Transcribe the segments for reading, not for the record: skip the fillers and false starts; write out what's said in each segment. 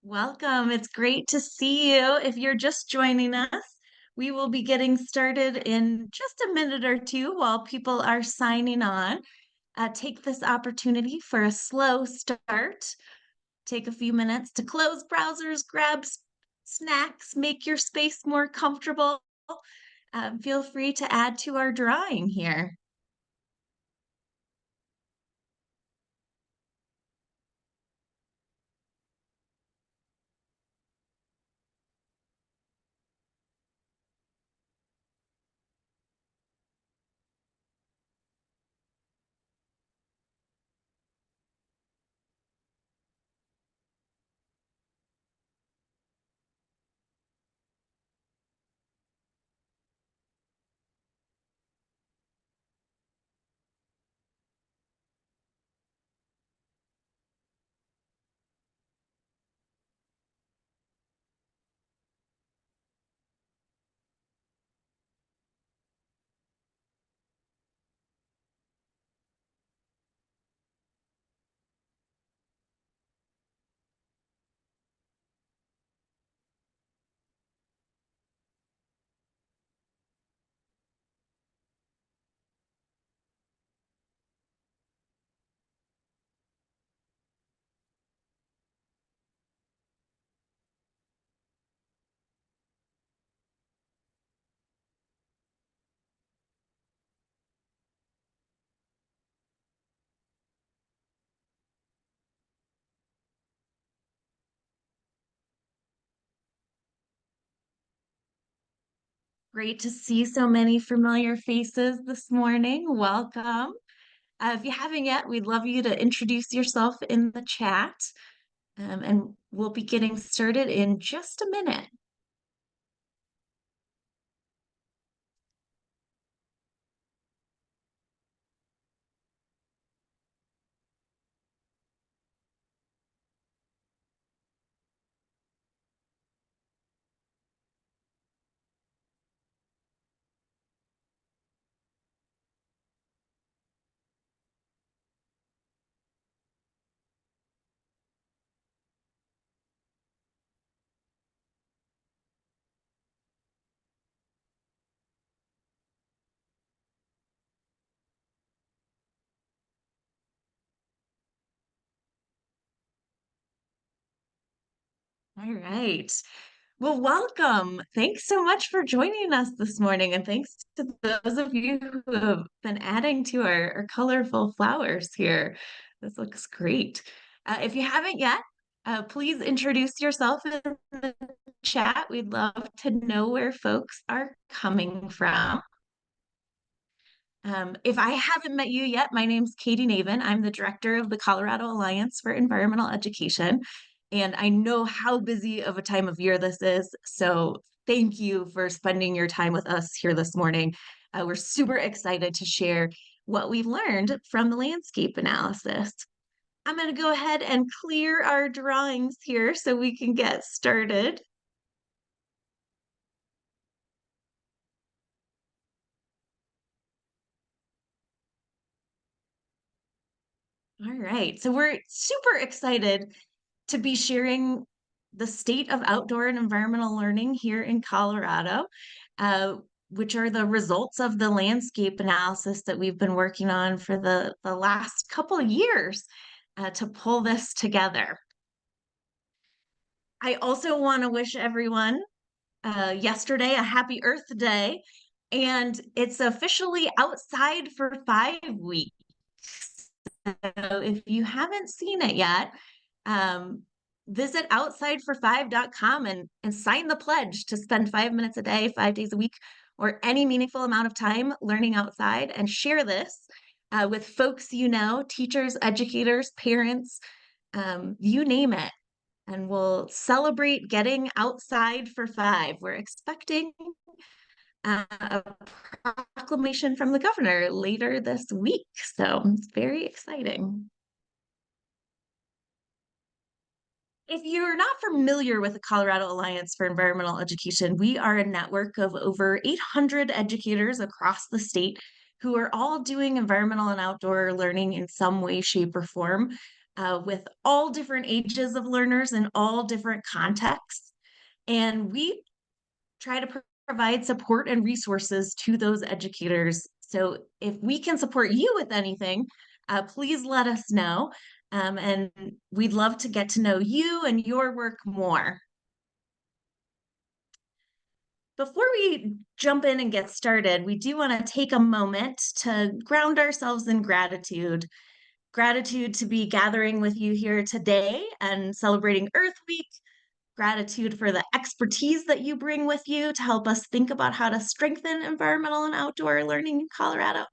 Welcome. It's great to see you. If you're just joining us, we will be getting started in just a minute or two while people are signing on. Take this opportunity for a slow start. Take a few minutes to close browsers, grab snacks, make your space more comfortable. Feel free to add to our drawing here. Great to see so many familiar faces this morning. Welcome. If you haven't yet, we'd love you to introduce yourself in the chat, and we'll be getting started in just a minute. All right. Well, welcome. Thanks so much for joining us this morning, and thanks to those of you who have been adding to our colorful flowers here. This looks great. If you haven't yet, please introduce yourself in the chat. We'd love to know where folks are coming from. If I haven't met you yet, my name's Katie Navin. I'm the director of the Colorado Alliance for Environmental Education, and I know how busy of a time of year this is. So thank you for spending your time with us here this morning. We're super excited to share what we've learned from the landscape analysis. I'm going to go ahead and clear our drawings here so we can get started. All right, so we're super excited to be sharing the state of outdoor and environmental learning here in Colorado, uh, which are the results of the landscape analysis that we've been working on for the last couple of years to pull this together. I also want to wish everyone yesterday a happy Earth Day, and it's officially outside for 5 weeks. So if you haven't seen it yet, um, visit outsidefor5.com and sign the pledge to spend 5 minutes a day, 5 days a week, or any meaningful amount of time learning outside, and share this with folks you know, teachers, educators, parents, you name it. And we'll celebrate getting outside for 5. We're expecting a proclamation from the governor later this week. So it's very exciting. If you're not familiar with the Colorado Alliance for Environmental Education, we are a network of over 800 educators across the state who are all doing environmental and outdoor learning in some way, shape, or form. with all different ages of learners in all different contexts. And we try to provide support and resources to those educators. So if we can support you with anything, please let us know. And we'd love to get to know you and your work more. Before we jump in and get started, we do want to take a moment to ground ourselves in gratitude. Gratitude to be gathering with you here today and celebrating Earth Week. Gratitude for the expertise that you bring with you to help us think about how to strengthen environmental and outdoor learning in Colorado.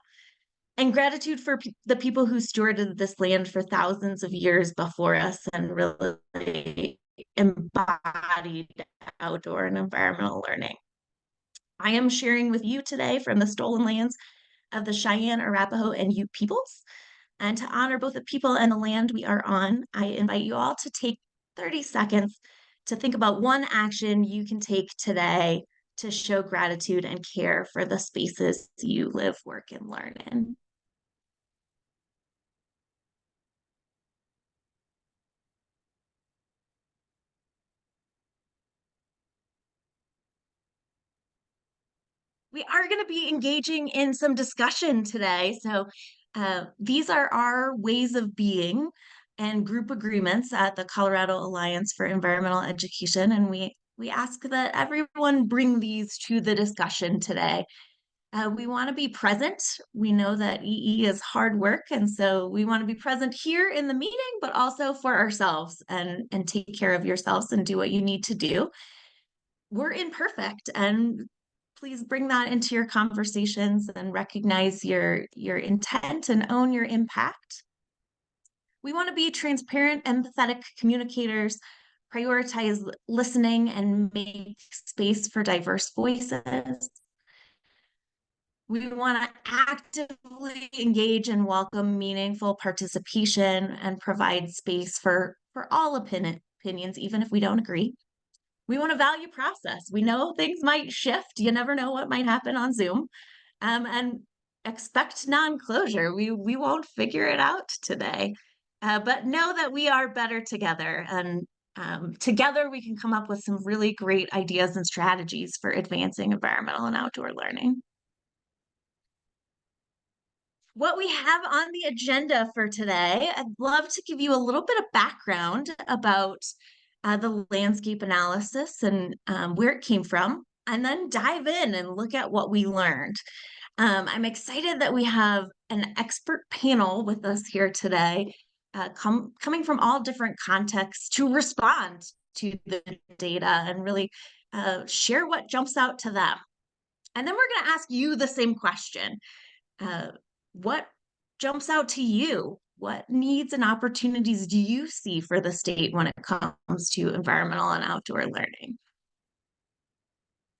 And gratitude for the people who stewarded this land for thousands of years before us and really embodied outdoor and environmental learning. I am sharing with you today from the stolen lands of the Cheyenne, Arapaho, and Ute peoples. And to honor both the people and the land we are on, I invite you all to take 30 seconds to think about one action you can take today to show gratitude and care for the spaces you live, work, and learn in. We are going to be engaging in some discussion today. So these are our ways of being and group agreements at the Colorado Alliance for Environmental Education. And we ask that everyone bring these to the discussion today. We want to be present. We know that EE is hard work. And so we want to be present here in the meeting, but also for ourselves and take care of yourselves and do what you need to do. We're imperfect, and please bring that into your conversations and recognize your intent and own your impact. We want to be transparent, empathetic communicators, prioritize listening, and make space for diverse voices. We want to actively engage and welcome meaningful participation and provide space for all opinions, even if we don't agree. We want to value process. We know things might shift. You never know what might happen on Zoom. And expect non-closure. We won't figure it out today. But know that we are better together. And together we can come up with some really great ideas and strategies for advancing environmental and outdoor learning. What we have on the agenda for today, I'd love to give you a little bit of background about the landscape analysis and where it came from, and then dive in and look at what we learned. I'm excited that we have an expert panel with us here today, coming from all different contexts to respond to the data and really share what jumps out to them. And then we're going to ask you the same question. What jumps out to you? What needs and opportunities do you see for the state when it comes to environmental and outdoor learning?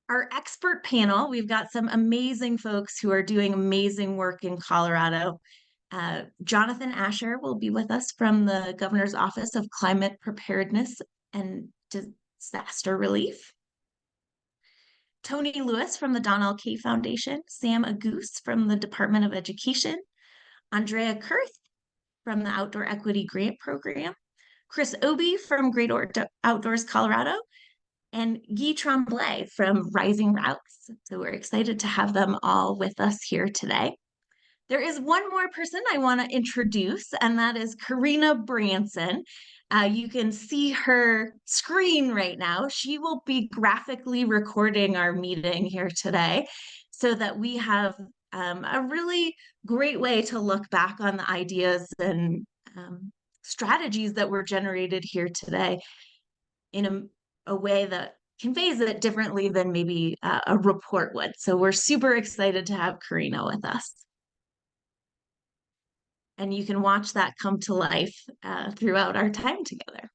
Our expert panel, we've got some amazing folks who are doing amazing work in Colorado. Jonathan Asher will be with us from the Governor's Office of Climate Preparedness and Disaster Relief. Tony Lewis from the Donnell K Foundation, Sam Agoose from the Department of Education, Andrea Kurth from the Outdoor Equity Grant Program, Chris Obie from Great Outdoors Colorado, and Guy Tremblay from Rising Routes. So we're excited to have them all with us here today. There is one more person I want to introduce, and that is Karina Branson. You can see her screen right now. She will be graphically recording our meeting here today so that we have a really great way to look back on the ideas and strategies that were generated here today in a way that conveys it differently than maybe a report would. So we're super excited to have Karina with us. And you can watch that come to life throughout our time together.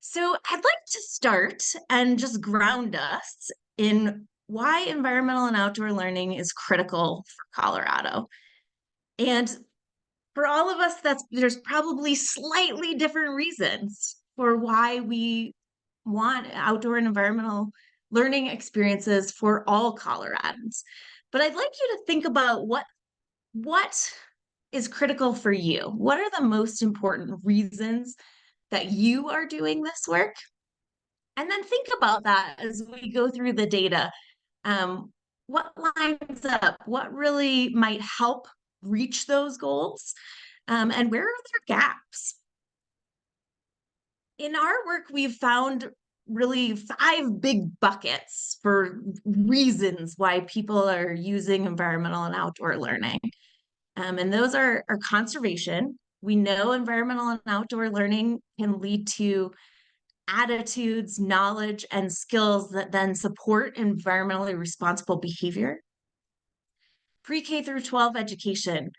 So I'd like to start and just ground us in why environmental and outdoor learning is critical for Colorado. And for all of us, there's probably slightly different reasons for why we want outdoor and environmental learning experiences for all Coloradans. But I'd like you to think about what is critical for you? What are the most important reasons that you are doing this work? And then think about that as we go through the data. What lines up? What really might help reach those goals? And where are there gaps? In our work, we've found really 5 big buckets for reasons why people are using environmental and outdoor learning. And those are conservation. We know environmental and outdoor learning can lead to attitudes, knowledge, and skills that then support environmentally responsible behavior. Pre-K through 12 education,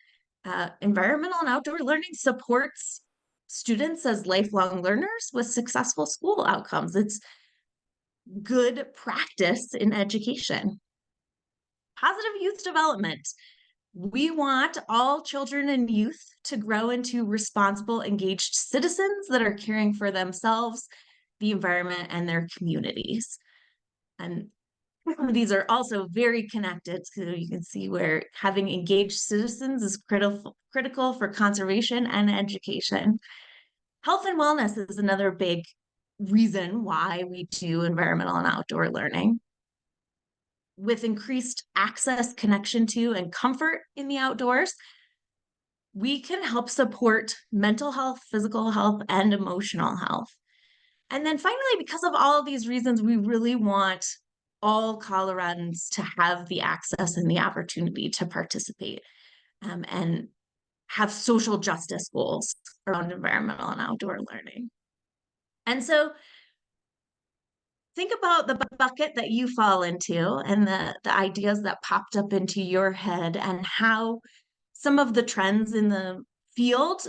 environmental and outdoor learning supports students as lifelong learners with successful school outcomes. It's good practice in education. Positive youth development. We want all children and youth to grow into responsible, engaged citizens that are caring for themselves, the environment, and their communities. And these are also very connected, so you can see where having engaged citizens is critical for conservation and education. Health and wellness is another big reason why we do environmental and outdoor learning. With increased access, connection to, and comfort in the outdoors, we can help support mental health, physical health, and emotional health. And then finally, because of all of these reasons, we really want all Coloradans to have the access and the opportunity to participate and have social justice goals around environmental and outdoor learning. And so think about the bucket that you fall into and the ideas that popped up into your head and how some of the trends in the field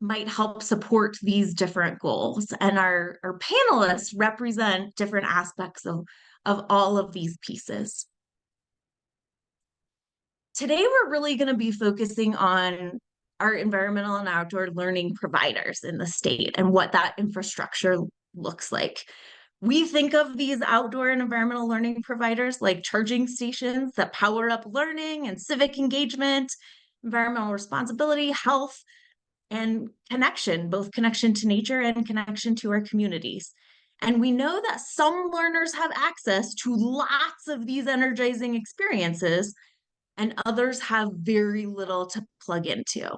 might help support these different goals. And our panelists represent different aspects of all of these pieces. Today, we're really going to be focusing on our environmental and outdoor learning providers in the state and what that infrastructure looks like. We think of these outdoor and environmental learning providers like charging stations that power up learning and civic engagement, environmental responsibility, health, and connection, both connection to nature and connection to our communities. And we know that some learners have access to lots of these energizing experiences, and others have very little to plug into.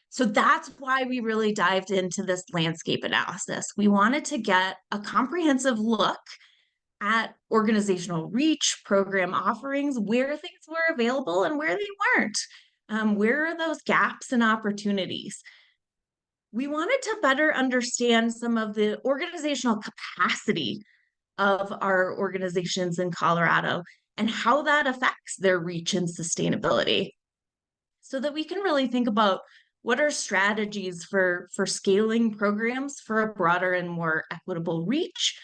So that's why we really dived into this landscape analysis. We wanted to get a comprehensive look at organizational reach, program offerings, where things were available and where they weren't. Where are those gaps and opportunities? We wanted to better understand some of the organizational capacity of our organizations in Colorado and how that affects their reach and sustainability, so that we can really think about what are strategies for scaling programs for a broader and more equitable reach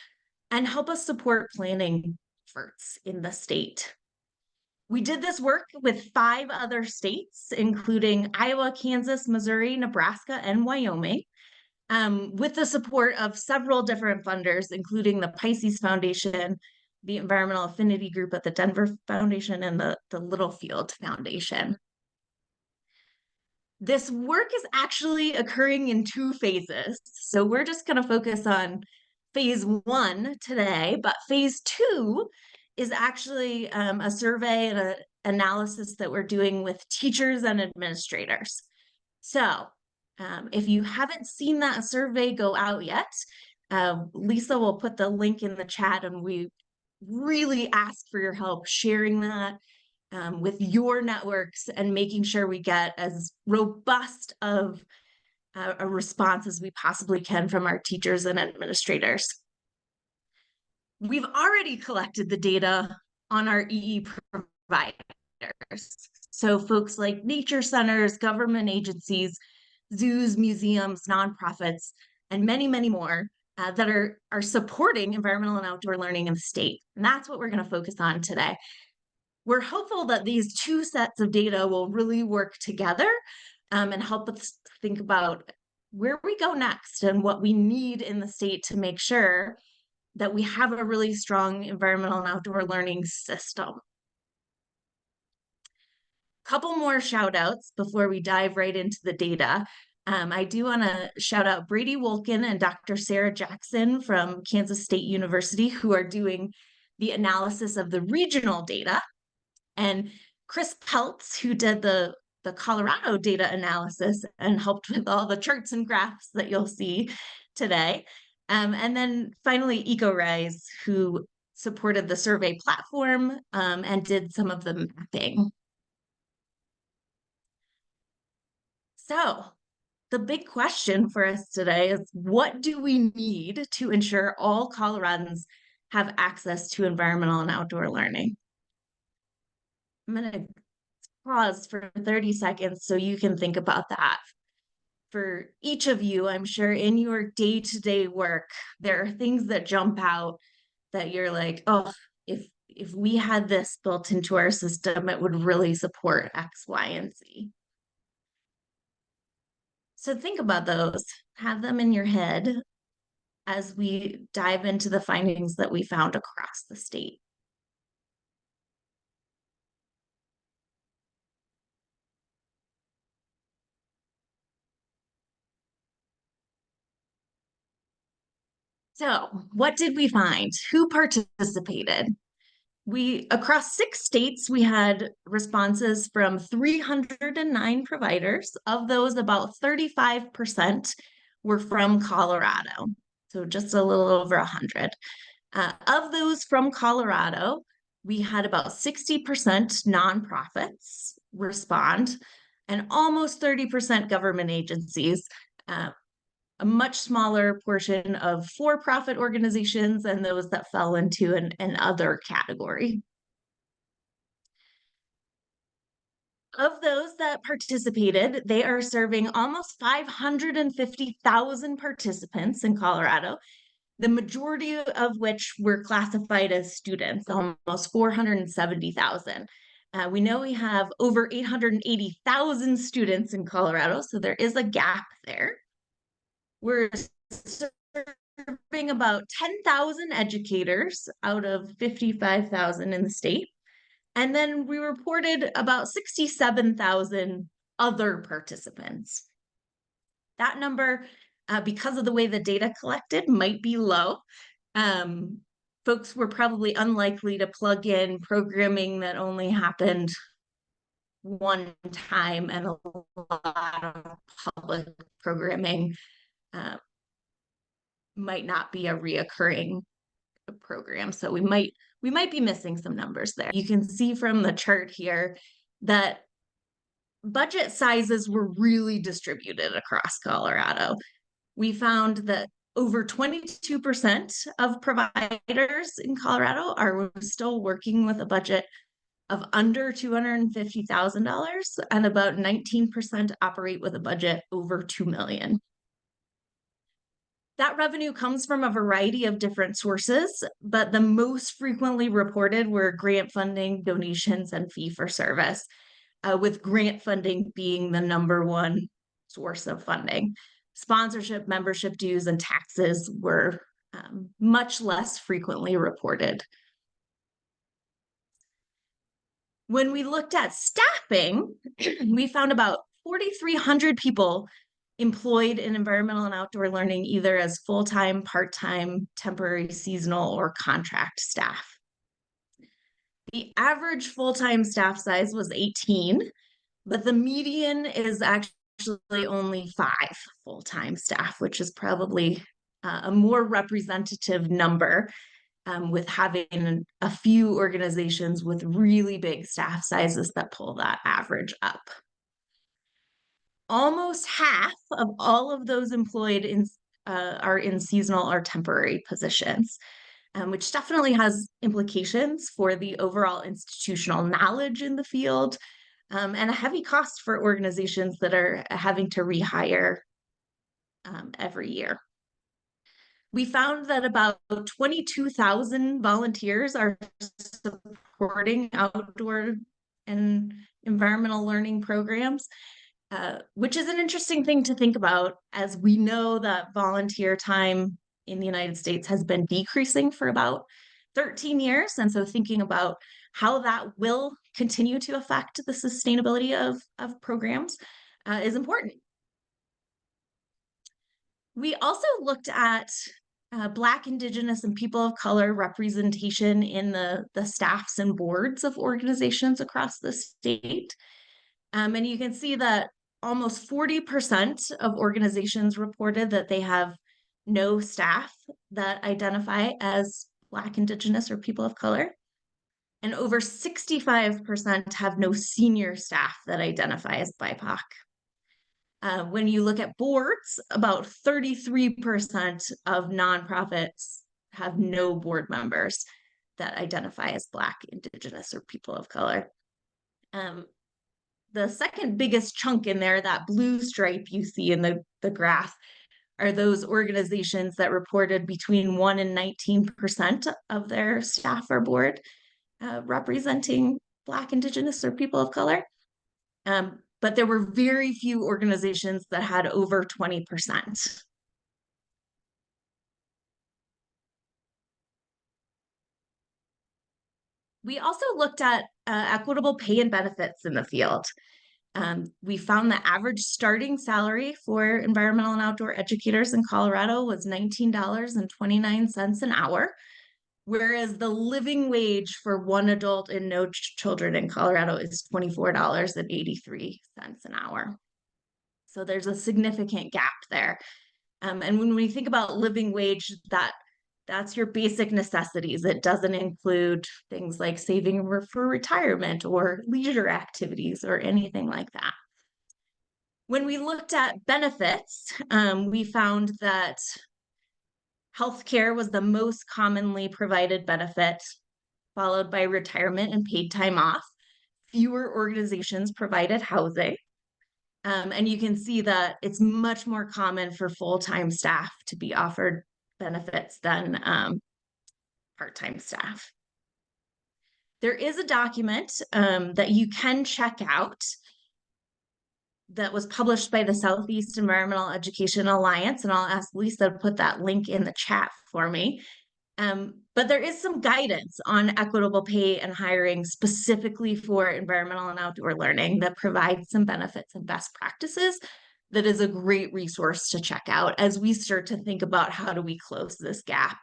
and help us support planning efforts in the state. We did this work with 5 other states, including Iowa, Kansas, Missouri, Nebraska, and Wyoming, with the support of several different funders, including the Pisces Foundation, the Environmental Affinity Group at the Denver Foundation, and the Littlefield Foundation. This work is actually occurring in 2 phases. So we're just going to focus on phase 1 today, but phase 2 is actually a survey and an analysis that we're doing with teachers and administrators. So if you haven't seen that survey go out yet, Lisa will put the link in the chat, and we really ask for your help sharing that with your networks and making sure we get as robust of a response as we possibly can from our teachers and administrators. We've already collected the data on our EE providers. So folks like nature centers, government agencies, zoos, museums, nonprofits, and many, many more that are supporting environmental and outdoor learning in the state. And that's what we're going to focus on today. We're hopeful that these 2 sets of data will really work together and help us think about where we go next and what we need in the state to make sure that we have a really strong environmental and outdoor learning system. Couple more shout outs before we dive right into the data. I do want to shout out Brady Wolkin and Dr. Sarah Jackson from Kansas State University, who are doing the analysis of the regional data, and Chris Peltz, who did the Colorado data analysis and helped with all the charts and graphs that you'll see today. And then finally, EcoRise, who supported the survey platform and did some of the mapping. So the big question for us today is, what do we need to ensure all Coloradans have access to environmental and outdoor learning? I'm going to pause for 30 seconds so you can think about that. For each of you, I'm sure in your day-to-day work, there are things that jump out that you're like, oh, if we had this built into our system, it would really support X, Y, and Z. So think about those, have them in your head as we dive into the findings that we found across the state. So what did we find? Who participated? Across 6 states, we had responses from 309 providers. Of those, about 35% were from Colorado. So just a little over 100. Of those from Colorado, we had about 60% nonprofits respond and almost 30% government agencies. A much smaller portion of for-profit organizations and those that fell into an other category. Of those that participated, they are serving almost 550,000 participants in Colorado, the majority of which were classified as students, almost 470,000. We know we have over 880,000 students in Colorado, so there is a gap there. We're serving about 10,000 educators out of 55,000 in the state. And then we reported about 67,000 other participants. That number, because of the way the data collected, might be low. Folks were probably unlikely to plug in programming that only happened one time, and a lot of public programming might not be a reoccurring program. So we might be missing some numbers there. You can see from the chart here that budget sizes were really distributed across Colorado. We found that over 22% of providers in Colorado are still working with a budget of under $250,000, and about 19% operate with a budget over $2 million. That revenue comes from a variety of different sources, but the most frequently reported were grant funding, donations, and fee-for-service, with grant funding being the #1 source of funding. Sponsorship, membership dues, and taxes were much less frequently reported. When we looked at staffing, we found about 4,300 people employed in environmental and outdoor learning, either as full-time, part-time, temporary, seasonal, or contract staff. The average full-time staff size was 18, but the median is actually only 5 full-time staff, which is probably a more representative number, with having a few organizations with really big staff sizes that pull that average up. Almost half of all of those employed are in seasonal or temporary positions, which definitely has implications for the overall institutional knowledge in the field, and a heavy cost for organizations that are having to rehire every year. We found that about 22,000 volunteers are supporting outdoor and environmental learning programs, which is an interesting thing to think about, as we know that volunteer time in the United States has been decreasing for about 13 years. And so thinking about how that will continue to affect the sustainability of programs is important. We also looked at Black, Indigenous, and people of color representation in the staffs and boards of organizations across the state. And you can see that almost 40% of organizations reported that they have no staff that identify as Black, Indigenous, or people of color. And over 65% have no senior staff that identify as BIPOC. When you look at boards, about 33% of nonprofits have no board members that identify as Black, Indigenous, or people of color. The second biggest chunk in there, that blue stripe you see in the graph, are those organizations that reported between 1 and 19% of their staff or board representing Black, Indigenous, or people of color. But there were very few organizations that had over 20%. We also looked at equitable pay and benefits in the field. We found the average starting salary for environmental and outdoor educators in Colorado was $19.29 an hour, whereas the living wage for one adult and no children in Colorado is $24.83 an hour. So there's a significant gap there. And when we think about living wage, that's your basic necessities. It doesn't include things like saving for retirement or leisure activities or anything like that. When we looked at benefits, we found that healthcare was the most commonly provided benefit, followed by retirement and paid time off. Fewer organizations provided housing. And you can see that it's much more common for full-time staff to be offered benefits than part-time staff. There is a document that you can check out that was published by the Southeast Environmental Education Alliance, and I'll ask Lisa to put that link in the chat for me. But there is some guidance on equitable pay and hiring specifically for environmental and outdoor learning that provides some benefits and best practices. That is a great resource to check out as we start to think about how do we close this gap.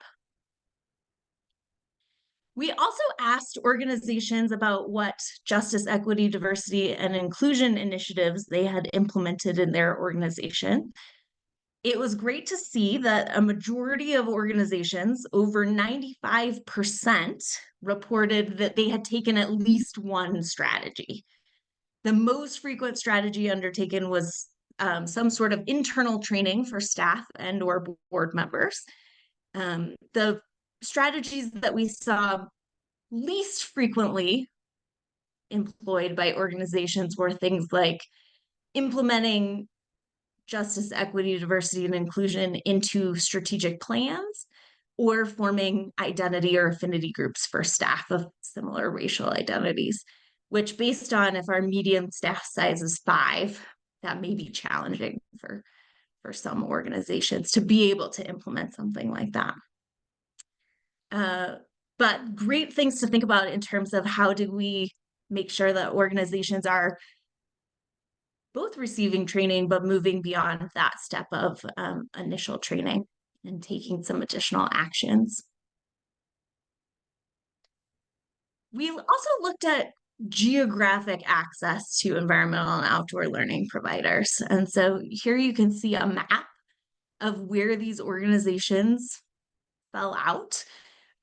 We also asked organizations about what justice, equity, diversity, and inclusion initiatives they had implemented in their organization. It was great to see that a majority of organizations, over 95%, reported that they had taken at least one strategy. The most frequent strategy undertaken was some sort of internal training for staff and or board members. The strategies that we saw least frequently employed by organizations were things like implementing justice, equity, diversity, and inclusion into strategic plans, or forming identity or affinity groups for staff of similar racial identities, which, based on if our median staff size is 5, that may be challenging for some organizations to be able to implement something like that. But great things to think about in terms of how do we make sure that organizations are both receiving training, but moving beyond that step of initial training and taking some additional actions. We also looked at geographic access to environmental and outdoor learning providers. And so here you can see a map of where these organizations fell out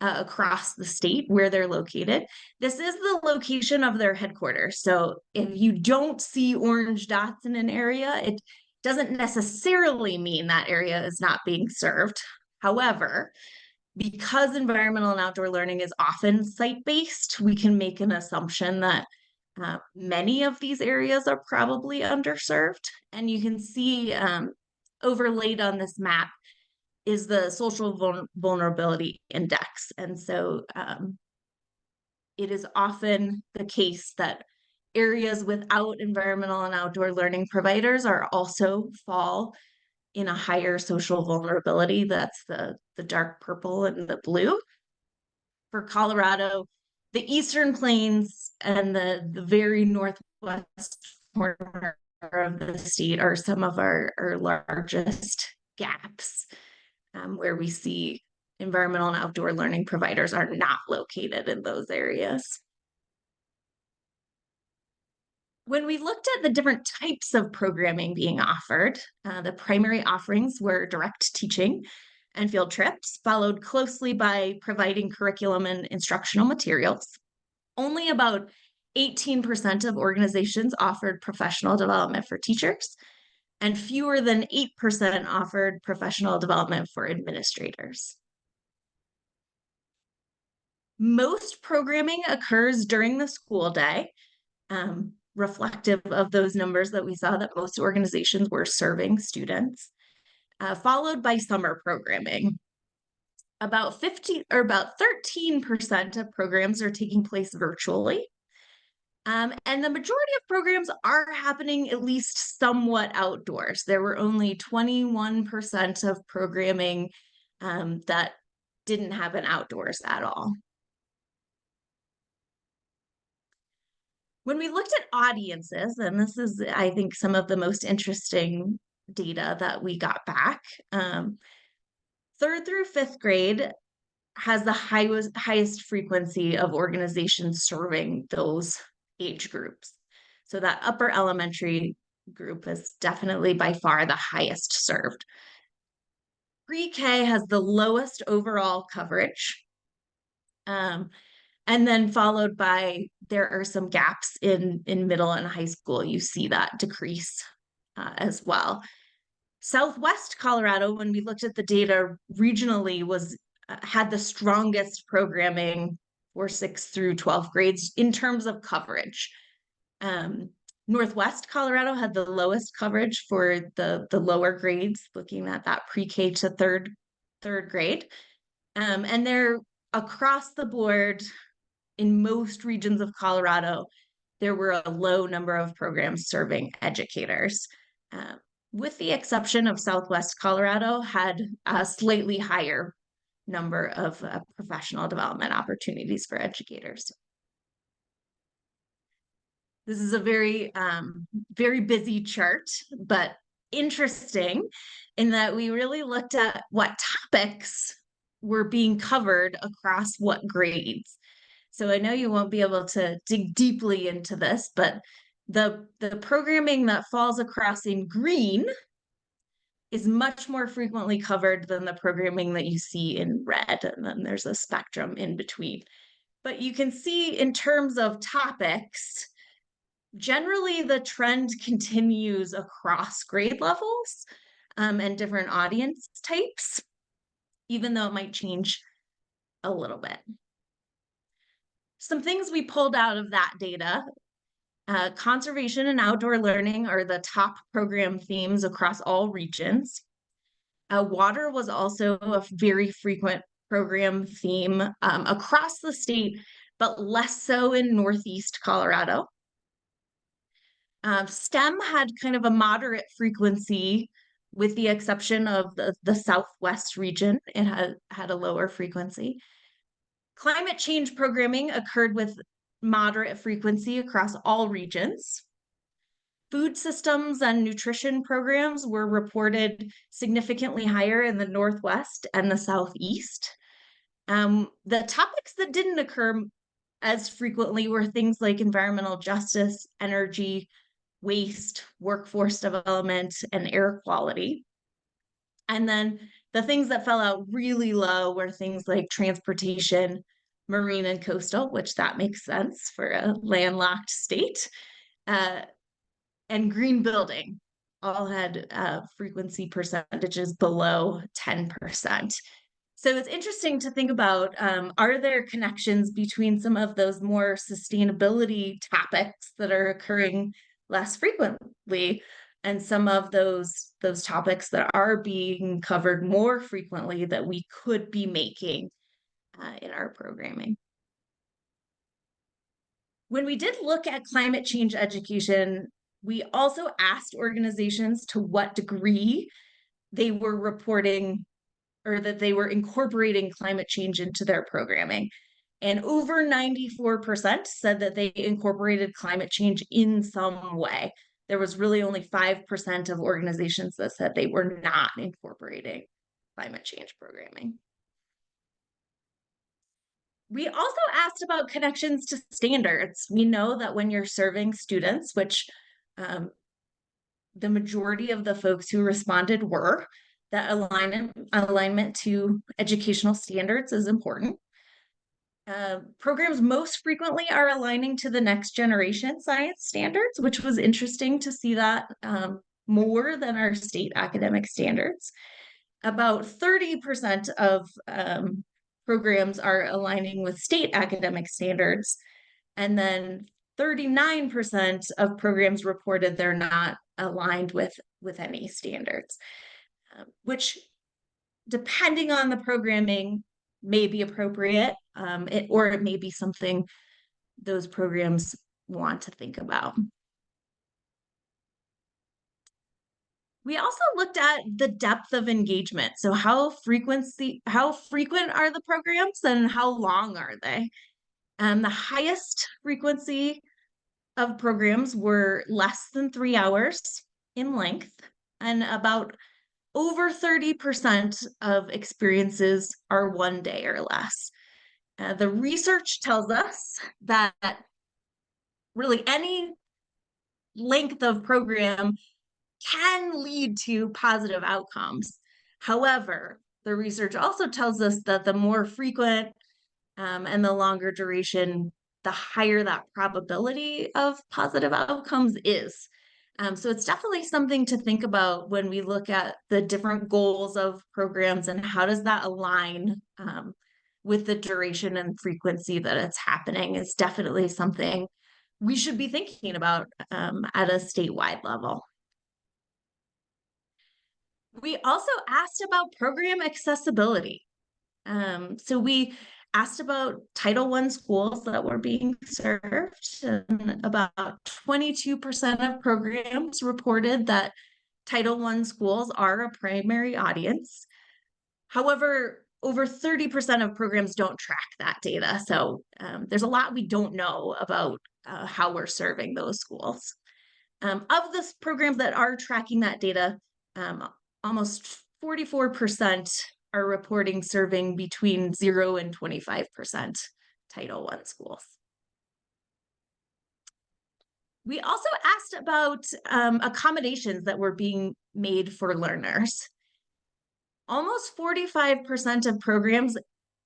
across the state, where they're located. This is the location of their headquarters. So if you don't see orange dots in an area, it doesn't necessarily mean that area is not being served. However, because environmental and outdoor learning is often site-based, we can make an assumption that many of these areas are probably underserved. And you can see overlaid on this map is the social vulnerability index. And so it is often the case that areas without environmental and outdoor learning providers are also fall in a higher social vulnerability. That's the dark purple and the blue. For Colorado, The Eastern Plains and the very northwest corner of the state are some of our largest gaps, where we see environmental and outdoor learning providers are not located in those areas. When we looked at the different types of programming being offered, the primary offerings were direct teaching and field trips, followed closely by providing curriculum and instructional materials. Only about 18% of organizations offered professional development for teachers, and fewer than 8% offered professional development for administrators. Most programming occurs during the school day, reflective of those numbers that we saw that most organizations were serving students, followed by summer programming. About 13% of programs are taking place virtually. And the majority of programs are happening at least somewhat outdoors. There were only 21% of programming that didn't happen outdoors at all. When we looked at audiences, and this is, I think, some of the most interesting data that we got back, 3rd through 5th grade has the highest frequency of organizations serving those age groups. So that upper elementary group is definitely by far the highest served. Pre-K has the lowest overall coverage. And then followed by, there are some gaps in middle and high school. You see that decrease as well. Southwest Colorado, when we looked at the data regionally, had the strongest programming for 6th through 12th grades in terms of coverage. Northwest Colorado had the lowest coverage for the lower grades, looking at that pre-K to third grade. And they're across the board in most regions of Colorado, there were a low number of programs serving educators. With the exception of Southwest Colorado, had a slightly higher number of professional development opportunities for educators. This is a very, very busy chart, but interesting in that we really looked at what topics were being covered across what grades. So I know you won't be able to dig deeply into this, but the programming that falls across in green is much more frequently covered than the programming that you see in red, and then there's a spectrum in between. But you can see in terms of topics, generally the trend continues across grade levels and different audience types, even though it might change a little bit. Some things we pulled out of that data: conservation and outdoor learning are the top program themes across all regions. Water was also a very frequent program theme across the state, but less so in Northeast Colorado. STEM had kind of a moderate frequency, with the exception of the Southwest region. It had a lower frequency. Climate change programming occurred with moderate frequency across all regions. Food systems and nutrition programs were reported significantly higher in the Northwest and the Southeast. The topics that didn't occur as frequently were things like environmental justice, energy, waste, workforce development, and air quality. And then the things that fell out really low were things like transportation, marine and coastal, which that makes sense for a landlocked state, and green building. All had frequency percentages below 10%. So it's interesting to think about, are there connections between some of those more sustainability topics that are occurring less frequently and some of those topics that are being covered more frequently that we could be making in our programming? When we did look at climate change education, we also asked organizations to what degree they were reporting or that they were incorporating climate change into their programming. And over 94% said that they incorporated climate change in some way. There was really only 5% of organizations that said they were not incorporating climate change programming. We also asked about connections to standards. We know that when you're serving students, which the majority of the folks who responded were, that alignment to educational standards is important. Programs most frequently are aligning to the next generation science standards, which was interesting to see that more than our state academic standards. About 30% of programs are aligning with state academic standards, and then 39% of programs reported they're not aligned with any standards, which, depending on the programming, may be appropriate, or it may be something those programs want to think about. We also looked at the depth of engagement. So how frequent are the programs and how long are they? The highest frequency of programs were less than 3 hours in length, and about over 30% of experiences are 1 day or less. The research tells us that really any length of program can lead to positive outcomes. However, the research also tells us that the more frequent and the longer duration, the higher that probability of positive outcomes is. So it's definitely something to think about when we look at the different goals of programs and how does that align with the duration and frequency that it's happening. Is definitely something we should be thinking about at a statewide level. We also asked about program accessibility. So we asked about Title I schools that were being served, and about 22% of programs reported that Title I schools are a primary audience. However, over 30% of programs don't track that data. So there's a lot we don't know about how we're serving those schools. Of the programs that are tracking that data, almost 44% are reporting serving between 0 and 25% Title I schools. We also asked about accommodations that were being made for learners. Almost 45% of programs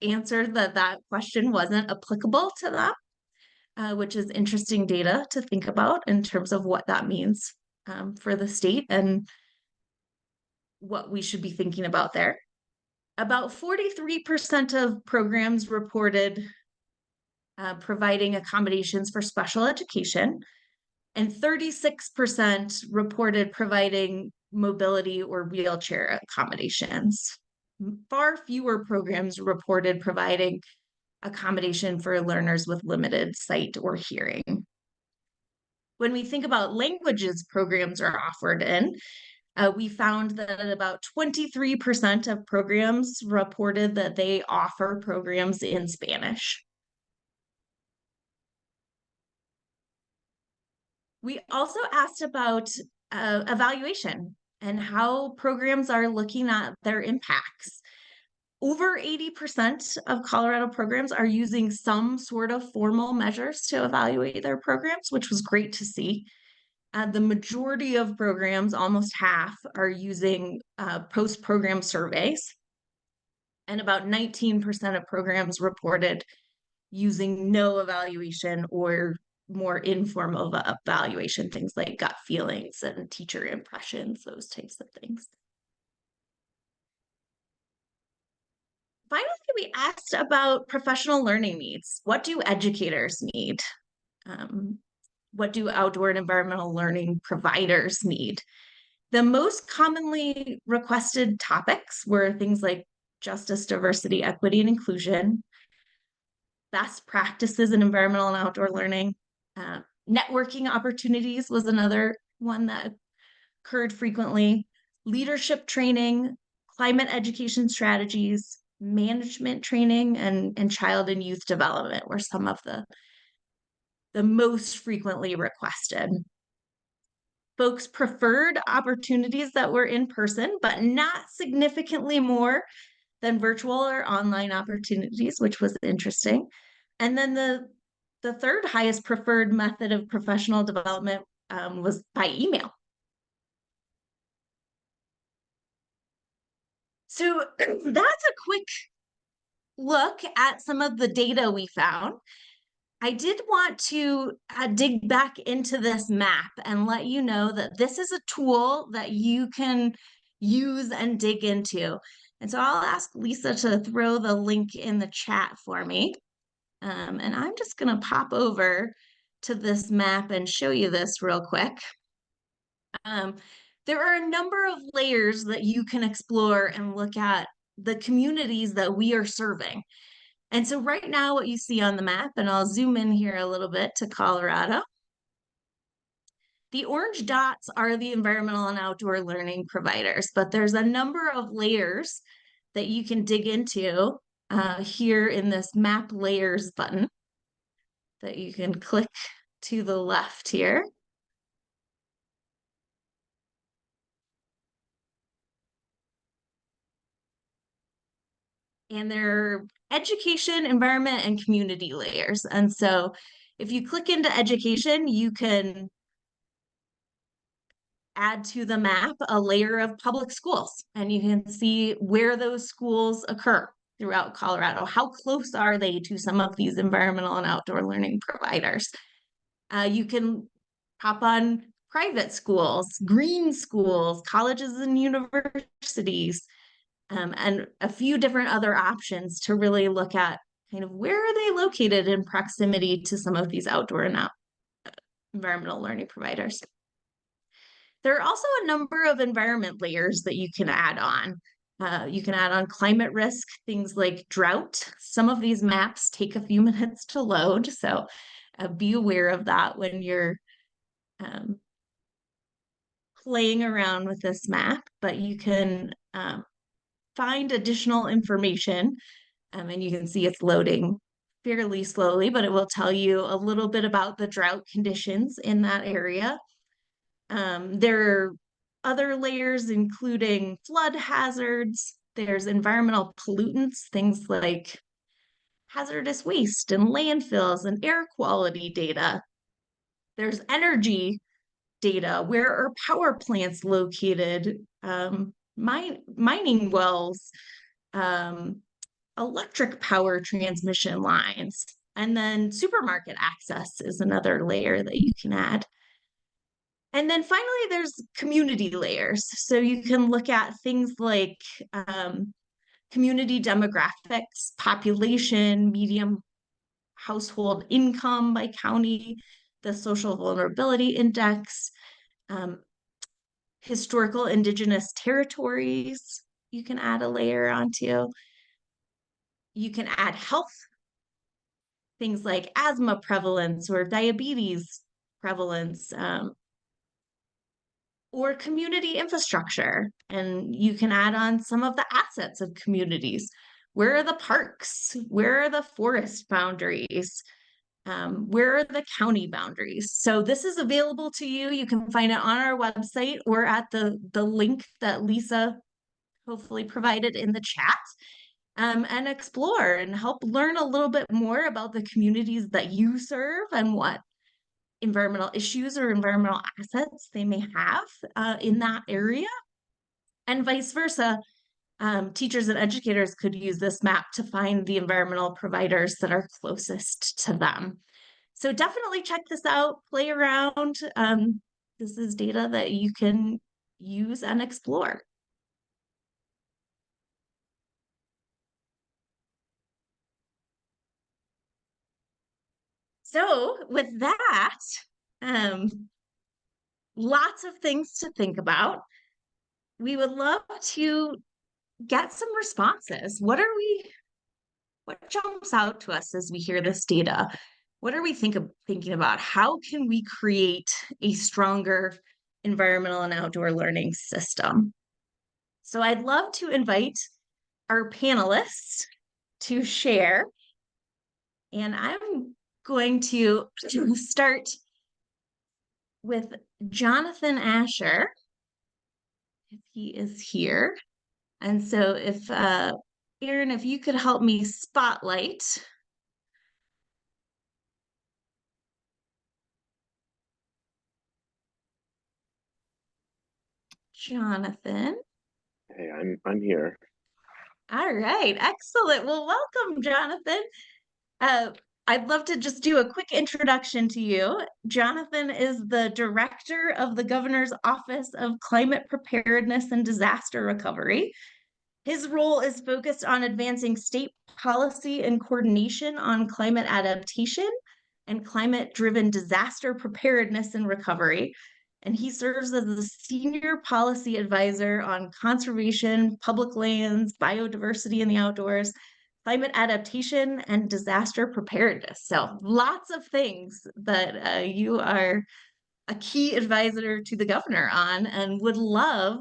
answered that question wasn't applicable to them, which is interesting data to think about in terms of what that means for the state and what we should be thinking about there. About 43% of programs reported providing accommodations for special education, and 36% reported providing mobility or wheelchair accommodations. Far fewer programs reported providing accommodation for learners with limited sight or hearing. When we think about languages programs are offered in, we found that about 23% of programs reported that they offer programs in Spanish. We also asked about evaluation and how programs are looking at their impacts. Over 80% of Colorado programs are using some sort of formal measures to evaluate their programs, which was great to see. The majority of programs, almost half, are using post-program surveys. And about 19% of programs reported using no evaluation or more informal evaluation, things like gut feelings and teacher impressions, those types of things. Finally, we asked about professional learning needs. What do educators need? What do outdoor and environmental learning providers need? The most commonly requested topics were things like justice, diversity, equity, and inclusion, best practices in environmental and outdoor learning. Networking opportunities was another one that occurred frequently. Leadership training, climate education strategies, management training, and child and youth development were some of the most frequently requested. Folks preferred opportunities that were in person, but not significantly more than virtual or online opportunities, which was interesting. And then the third highest preferred method of professional development was by email. So that's a quick look at some of the data we found. I did want to dig back into this map and let you know that this is a tool that you can use and dig into. And so I'll ask Lisa to throw the link in the chat for me. And I'm just going to pop over to this map and show you this real quick. There are a number of layers that you can explore and look at the communities that we are serving. And so right now what you see on the map, and I'll zoom in here a little bit to Colorado, the orange dots are the environmental and outdoor learning providers, but there's a number of layers that you can dig into here in this map layers button that you can click to the left here. And they're education, environment, and community layers. And so if you click into education, you can add to the map a layer of public schools, and you can see where those schools occur throughout Colorado. How close are they to some of these environmental and outdoor learning providers? You can hop on private schools, green schools, colleges and universities, and a few different other options to really look at kind of where are they located in proximity to some of these outdoor and environmental learning providers. There are also a number of environment layers that you can add on. You can add on climate risk, things like drought. Some of these maps take a few minutes to load, so be aware of that when you're playing around with this map, but you can find additional information, and you can see it's loading fairly slowly, but it will tell you a little bit about the drought conditions in that area. There are other layers, including flood hazards. There's environmental pollutants, things like hazardous waste and landfills and air quality data. There's energy data. Where are power plants located? Mining wells, electric power transmission lines, and then supermarket access is another layer that you can add. And then finally, there's community layers. So you can look at things like community demographics, population, median household income by county, the social vulnerability index, historical indigenous territories, you can add a layer onto. You can add health, things like asthma prevalence or diabetes prevalence, or community infrastructure. And you can add on some of the assets of communities. Where are the parks? Where are the forest boundaries? Where are the county boundaries? So this is available to you. You can find it on our website or at the link that Lisa hopefully provided in the chat, and explore and help learn a little bit more about the communities that you serve and what environmental issues or environmental assets they may have in that area, and vice versa. Teachers and educators could use this map to find the environmental providers that are closest to them. So definitely check this out, play around. This is data that you can use and explore. So with that, lots of things to think about. We would love to get some responses. What jumps out to us as we hear this data? What are we thinking about? How can we create a stronger environmental and outdoor learning system? So I'd love to invite our panelists to share. And I'm going to start with Jonathan Asher, if he is here. And so if Aaron, if you could help me spotlight Jonathan. Hey, I'm here. All right, excellent. Well, welcome, Jonathan. Uh, I'd love to just do a quick introduction to you. Jonathan is the director of the Governor's Office of Climate Preparedness and Disaster Recovery. His role is focused on advancing state policy and coordination on climate adaptation and climate-driven disaster preparedness and recovery. And he serves as the senior policy advisor on conservation, public lands, biodiversity in the outdoors, climate adaptation, and disaster preparedness. So lots of things that you are a key advisor to the governor on, and would love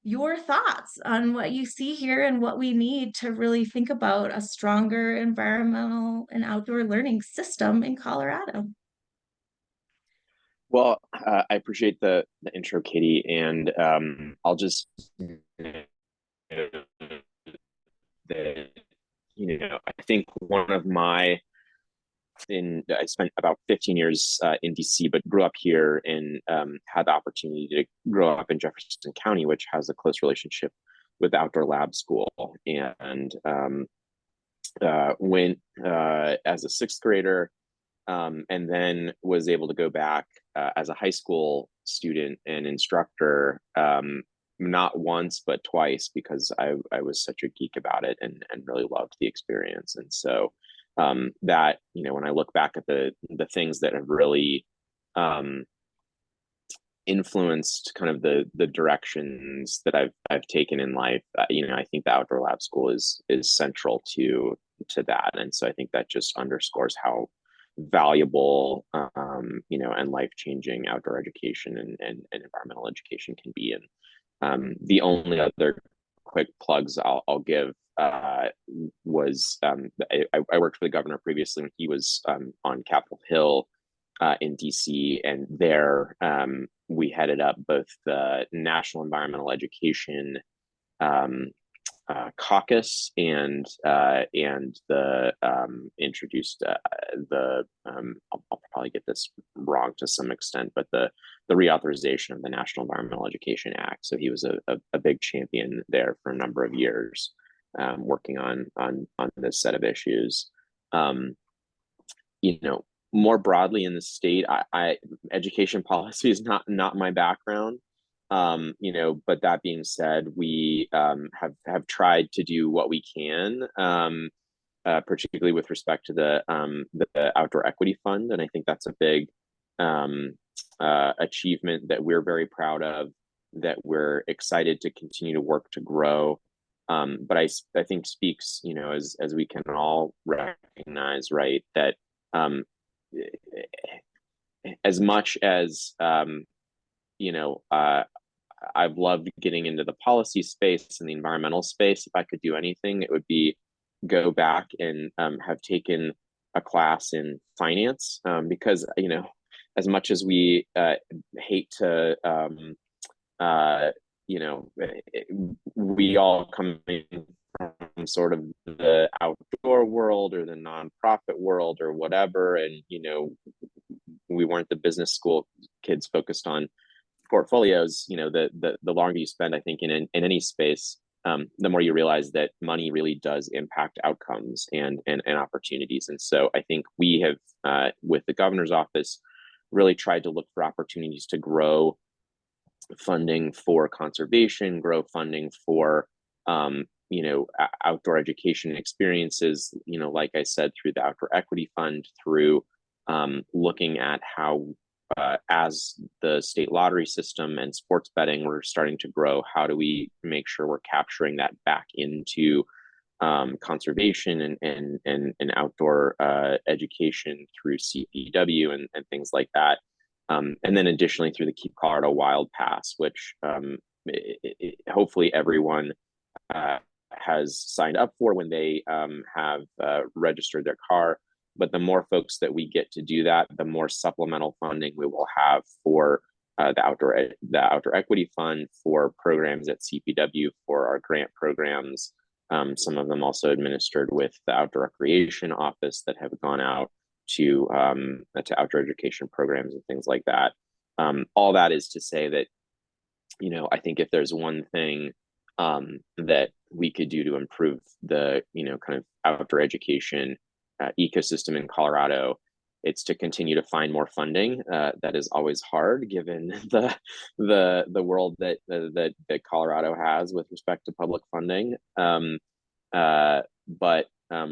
your thoughts on what you see here and what we need to really think about a stronger environmental and outdoor learning system in Colorado. Well, I appreciate the intro, Katie, and I'll just that I think one of my I spent about 15 years in DC, but grew up here and had the opportunity to grow up in Jefferson County, which has a close relationship with the Outdoor Lab School, and went as a sixth grader. And then was able to go back as a high school student and instructor, not once but twice, because I was such a geek about it and really loved the experience. And so that, when I look back at the things that have really influenced kind of the directions that I've taken in life, I think the Outdoor Lab School is central to that. And so I think that just underscores how valuable and life-changing outdoor education and environmental education can be. And the only other quick plugs I'll give was I worked for the governor previously when he was on Capitol Hill in DC, and there we headed up both the National Environmental Education caucus and the introduced I'll probably get this wrong to some extent, but the reauthorization of the National Environmental Education Act. So he was a big champion there for a number of years, working on this set of issues. More broadly in the state, I education policy is not my background. But that being said, we have tried to do what we can, particularly with respect to the Outdoor Equity Fund, and I think that's a big achievement that we're very proud of, that we're excited to continue to work to grow. But I think speaks, as we can all recognize, right, that as much as I've loved getting into the policy space and the environmental space. If I could do anything, it would be go back and have taken a class in finance, because as much as we hate to we all come in from sort of the outdoor world or the nonprofit world or whatever, and we weren't the business school kids focused on portfolios. The longer you spend, I think, in any space, the more you realize that money really does impact outcomes and opportunities. And so I think we have, with the governor's office, really tried to look for opportunities to grow funding for conservation, grow funding for outdoor education experiences, like I said, through the Outdoor Equity Fund, through looking at how as the state lottery system and sports betting were starting to grow, how do we make sure we're capturing that back into conservation and outdoor education through CPW and things like that. And then additionally through the Keep Colorado Wild Pass, which hopefully everyone has signed up for when they have registered their car. But the more folks that we get to do that, the more supplemental funding we will have for the outdoor equity fund, for programs at CPW, for our grant programs. Some of them also administered with the outdoor recreation office that have gone out to outdoor education programs and things like that. All that is to say that, I think if there's one thing that we could do to improve the, kind of outdoor education ecosystem in Colorado, it's to continue to find more funding. That is always hard given the world that Colorado has with respect to public funding. But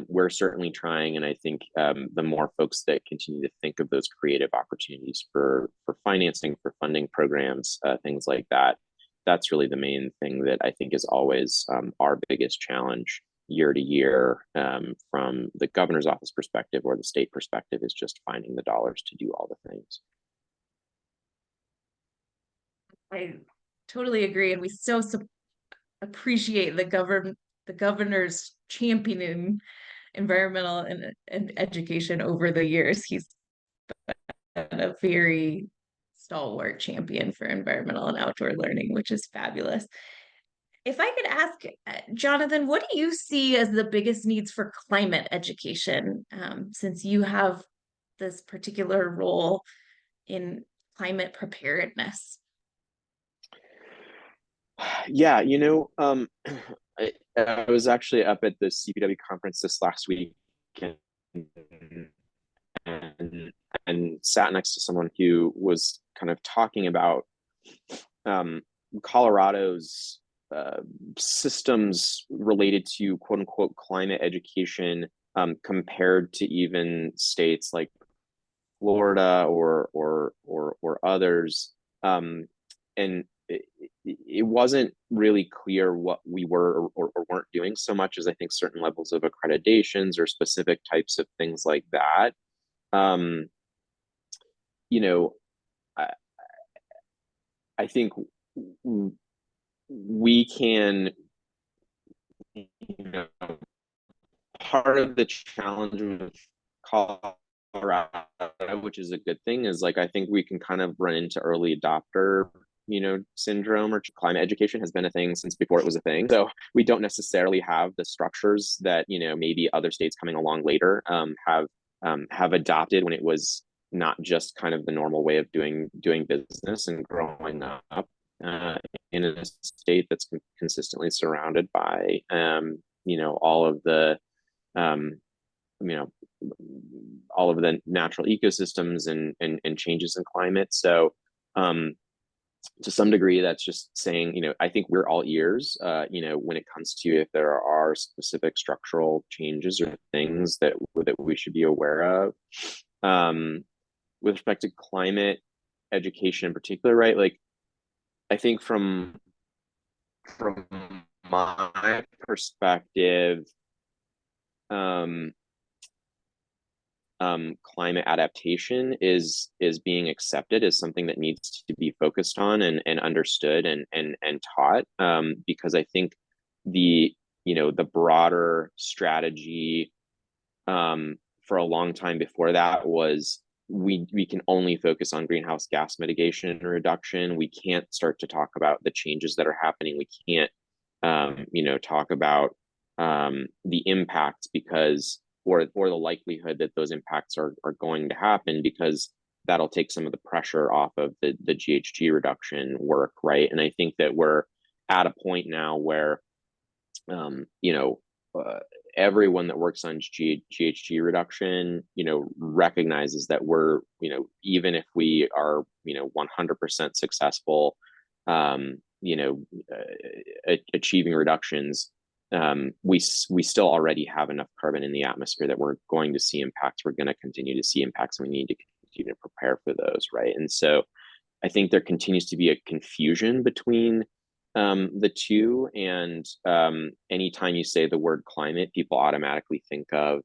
we're certainly trying, and I think the more folks that continue to think of those creative opportunities for financing, for funding programs, things like that, that's really the main thing that I think is always our biggest challenge year to year, from the governor's office perspective or the state perspective, is just finding the dollars to do all the things. I totally agree, and we so appreciate the governor's championing environmental and education over the years. He's been a very stalwart champion for environmental and outdoor learning, which is fabulous. If I could ask, Jonathan, what do you see as the biggest needs for climate education, since you have this particular role in climate preparedness? Yeah, I was actually up at the CPW conference this last week and sat next to someone who was kind of talking about Colorado's systems related to quote unquote climate education, compared to even states like Florida or others. And it wasn't really clear what we were or weren't doing so much as I think certain levels of accreditations or specific types of things like that. I think we can, part of the challenge with Colorado, which is a good thing, is like I think we can kind of run into early adopter syndrome, or climate education has been a thing since before it was a thing. So we don't necessarily have the structures that maybe other states coming along later have adopted, when it was not just kind of the normal way of doing business and growing up in a state that's consistently surrounded by all of the all of the natural ecosystems and changes in climate. So to some degree, that's just saying, I think we're all ears, when it comes to if there are specific structural changes or things that we should be aware of. With respect to climate education in particular, right? Like, I think from my perspective, climate adaptation is being accepted as something that needs to be focused on and understood and taught, because I think the broader strategy for a long time before that was we can only focus on greenhouse gas mitigation and reduction. We can't start to talk about the changes that are happening. We can't talk about the impacts, because or the likelihood that those impacts are going to happen, because that'll take some of the pressure off of the GHG reduction work, right? And I think that we're at a point now where everyone that works on GHG reduction, recognizes that we're, even if we are, 100% successful, achieving reductions, we still already have enough carbon in the atmosphere that we're going to see impacts. We're going to continue to see impacts, and we need to continue to prepare for those, right? And so I think there continues to be a confusion between the two, and anytime you say the word climate, people automatically think of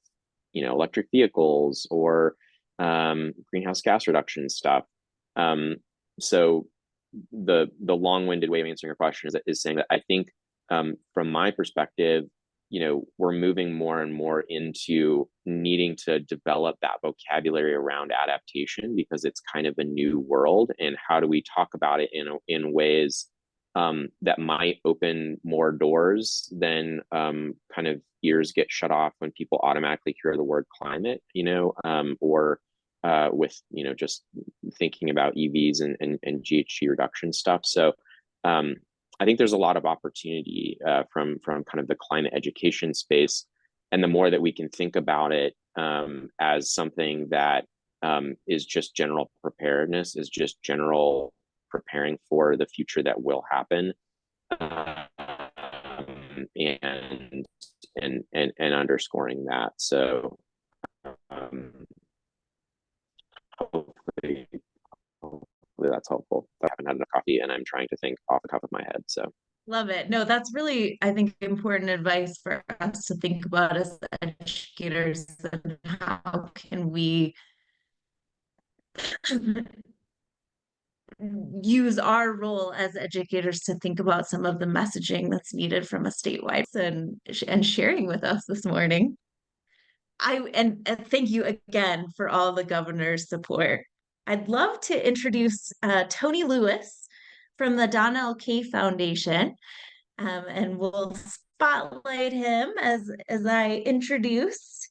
electric vehicles or greenhouse gas reduction stuff. So the long-winded way of answering your question is saying that I think from my perspective, we're moving more and more into needing to develop that vocabulary around adaptation because it's kind of a new world. And how do we talk about it in ways that might open more doors than kind of ears get shut off when people automatically hear the word climate, or with, just thinking about EVs and GHG reduction stuff. So I think there's a lot of opportunity from kind of the climate education space. And the more that we can think about it as something that is just general preparedness, is just general preparing for the future that will happen, and underscoring that. So hopefully that's helpful. I haven't had enough coffee and I'm trying to think off the top of my head. So Love it. No, that's really, I think, important advice for us to think about as educators, and how can we use our role as educators to think about some of the messaging that's needed from a statewide and sharing with us this morning. And thank you again for all the governor's support. I'd love to introduce Tony Lewis from the Donnell K Foundation, and we'll spotlight him as I introduce.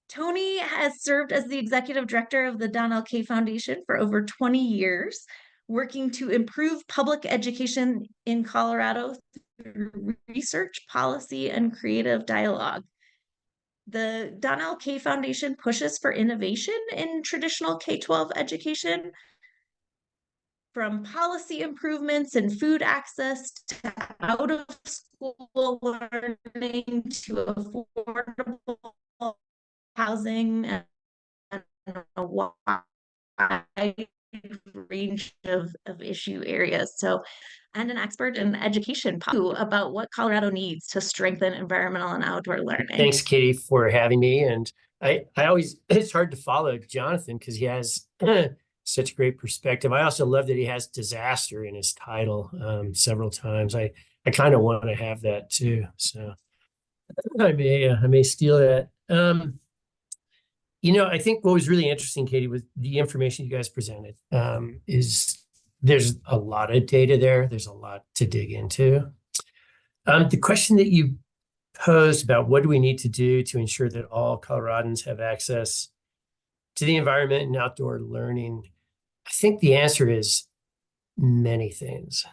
Tony has served as the executive director of the Donnell K Foundation for over 20 years, working to improve public education in Colorado through research, policy, and creative dialogue. The Donnell K Foundation pushes for innovation in traditional K-12 education, from policy improvements and food access to out-of-school learning to affordable housing and a wide range of issue areas. So, and an expert in education about what Colorado needs to strengthen environmental and outdoor learning. Thanks, Katie, for having me. And I always, it's hard to follow Jonathan because he has such a great perspective. I also love that he has disaster in his title several times. I kind of want to have that too. So I may steal that. I think what was really interesting, Katie, with the information you guys presented, is there's a lot of data there. There's a lot to dig into. The question that you posed about what do we need to do to ensure that all Coloradans have access to the environment and outdoor learning, I think the answer is many things,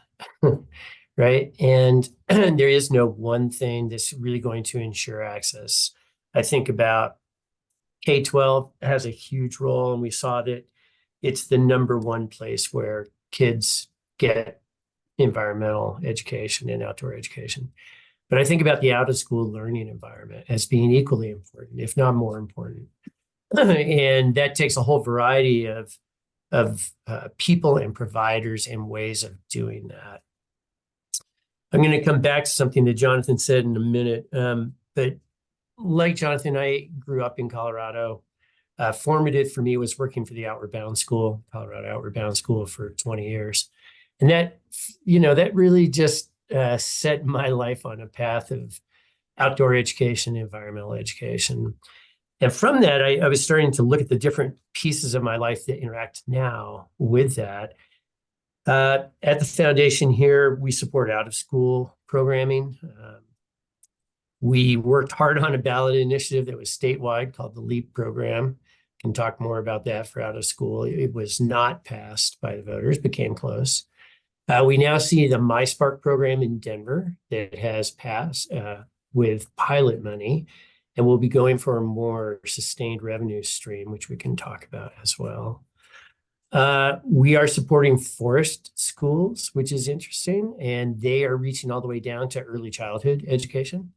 right? And there is no one thing that's really going to ensure access. I think about K-12 has a huge role, and we saw that it's the #1 place where kids get environmental education and outdoor education. But I think about the out-of-school learning environment as being equally important, if not more important. And that takes a whole variety of people and providers and ways of doing that. I'm going to come back to something that Jonathan said in a minute, but like Jonathan, I grew up in Colorado. Formative for me was working for the Outward Bound School, Colorado Outward Bound School, for 20 years. And that really just set my life on a path of outdoor education, environmental education. And from that, I was starting to look at the different pieces of my life that interact now with that. At the foundation here, we support out-of-school programming. We worked hard on a ballot initiative that was statewide called the LEAP program. Can talk more about that for out of school. It was not passed by the voters, but came close. We now see the MySpark program in Denver that has passed with pilot money, and we'll be going for a more sustained revenue stream, which we can talk about as well. We are supporting forest schools, which is interesting, and they are reaching all the way down to early childhood education.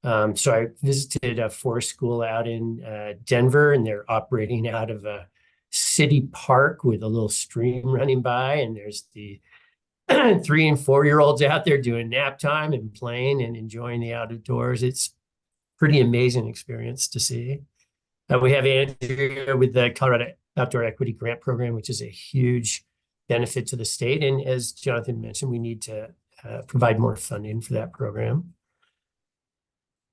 So I visited a forest school out in Denver, and they're operating out of a city park with a little stream running by, and there's the 3 and 4-year-olds out there doing nap time and playing and enjoying the outdoors. It's pretty amazing experience to see. We have Andrea with the Colorado Outdoor Equity Grant Program, which is a huge benefit to the state. And as Jonathan mentioned, we need to provide more funding for that program.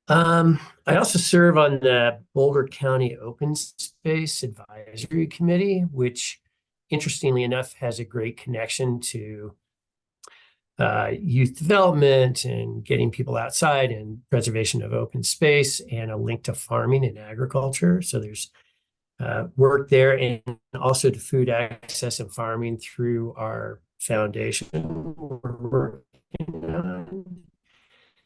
I also serve on the Boulder County Open Space Advisory Committee, which interestingly enough has a great connection to youth development and getting people outside and preservation of open space and a link to farming and agriculture. So there's work there, and also to food access and farming through our foundation.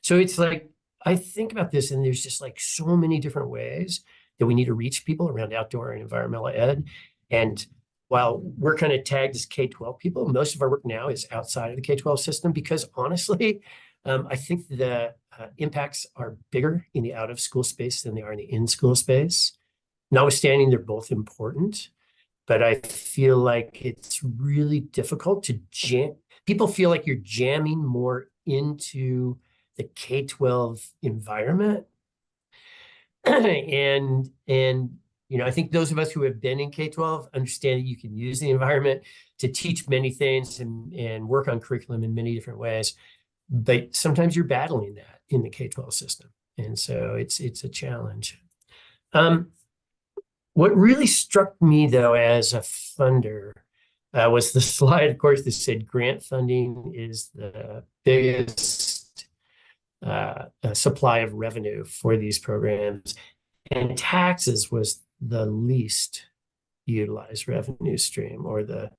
So it's like, I think about this, and there's just like so many different ways that we need to reach people around outdoor and environmental ed. And while we're kind of tagged as K-12 people, most of our work now is outside of the K-12 system, because honestly, I think the impacts are bigger in the out of school space than they are in the in-school space. Notwithstanding, they're both important, but I feel like it's really difficult to jam. People feel like you're jamming more into the K-12 environment. and I think those of us who have been in K-12 understand that you can use the environment to teach many things and work on curriculum in many different ways. But sometimes you're battling that in the K-12 system. And so it's a challenge. What really struck me, though, as a funder was the slide, of course, that said grant funding is the biggest supply of revenue for these programs, and taxes was the least utilized revenue stream, or the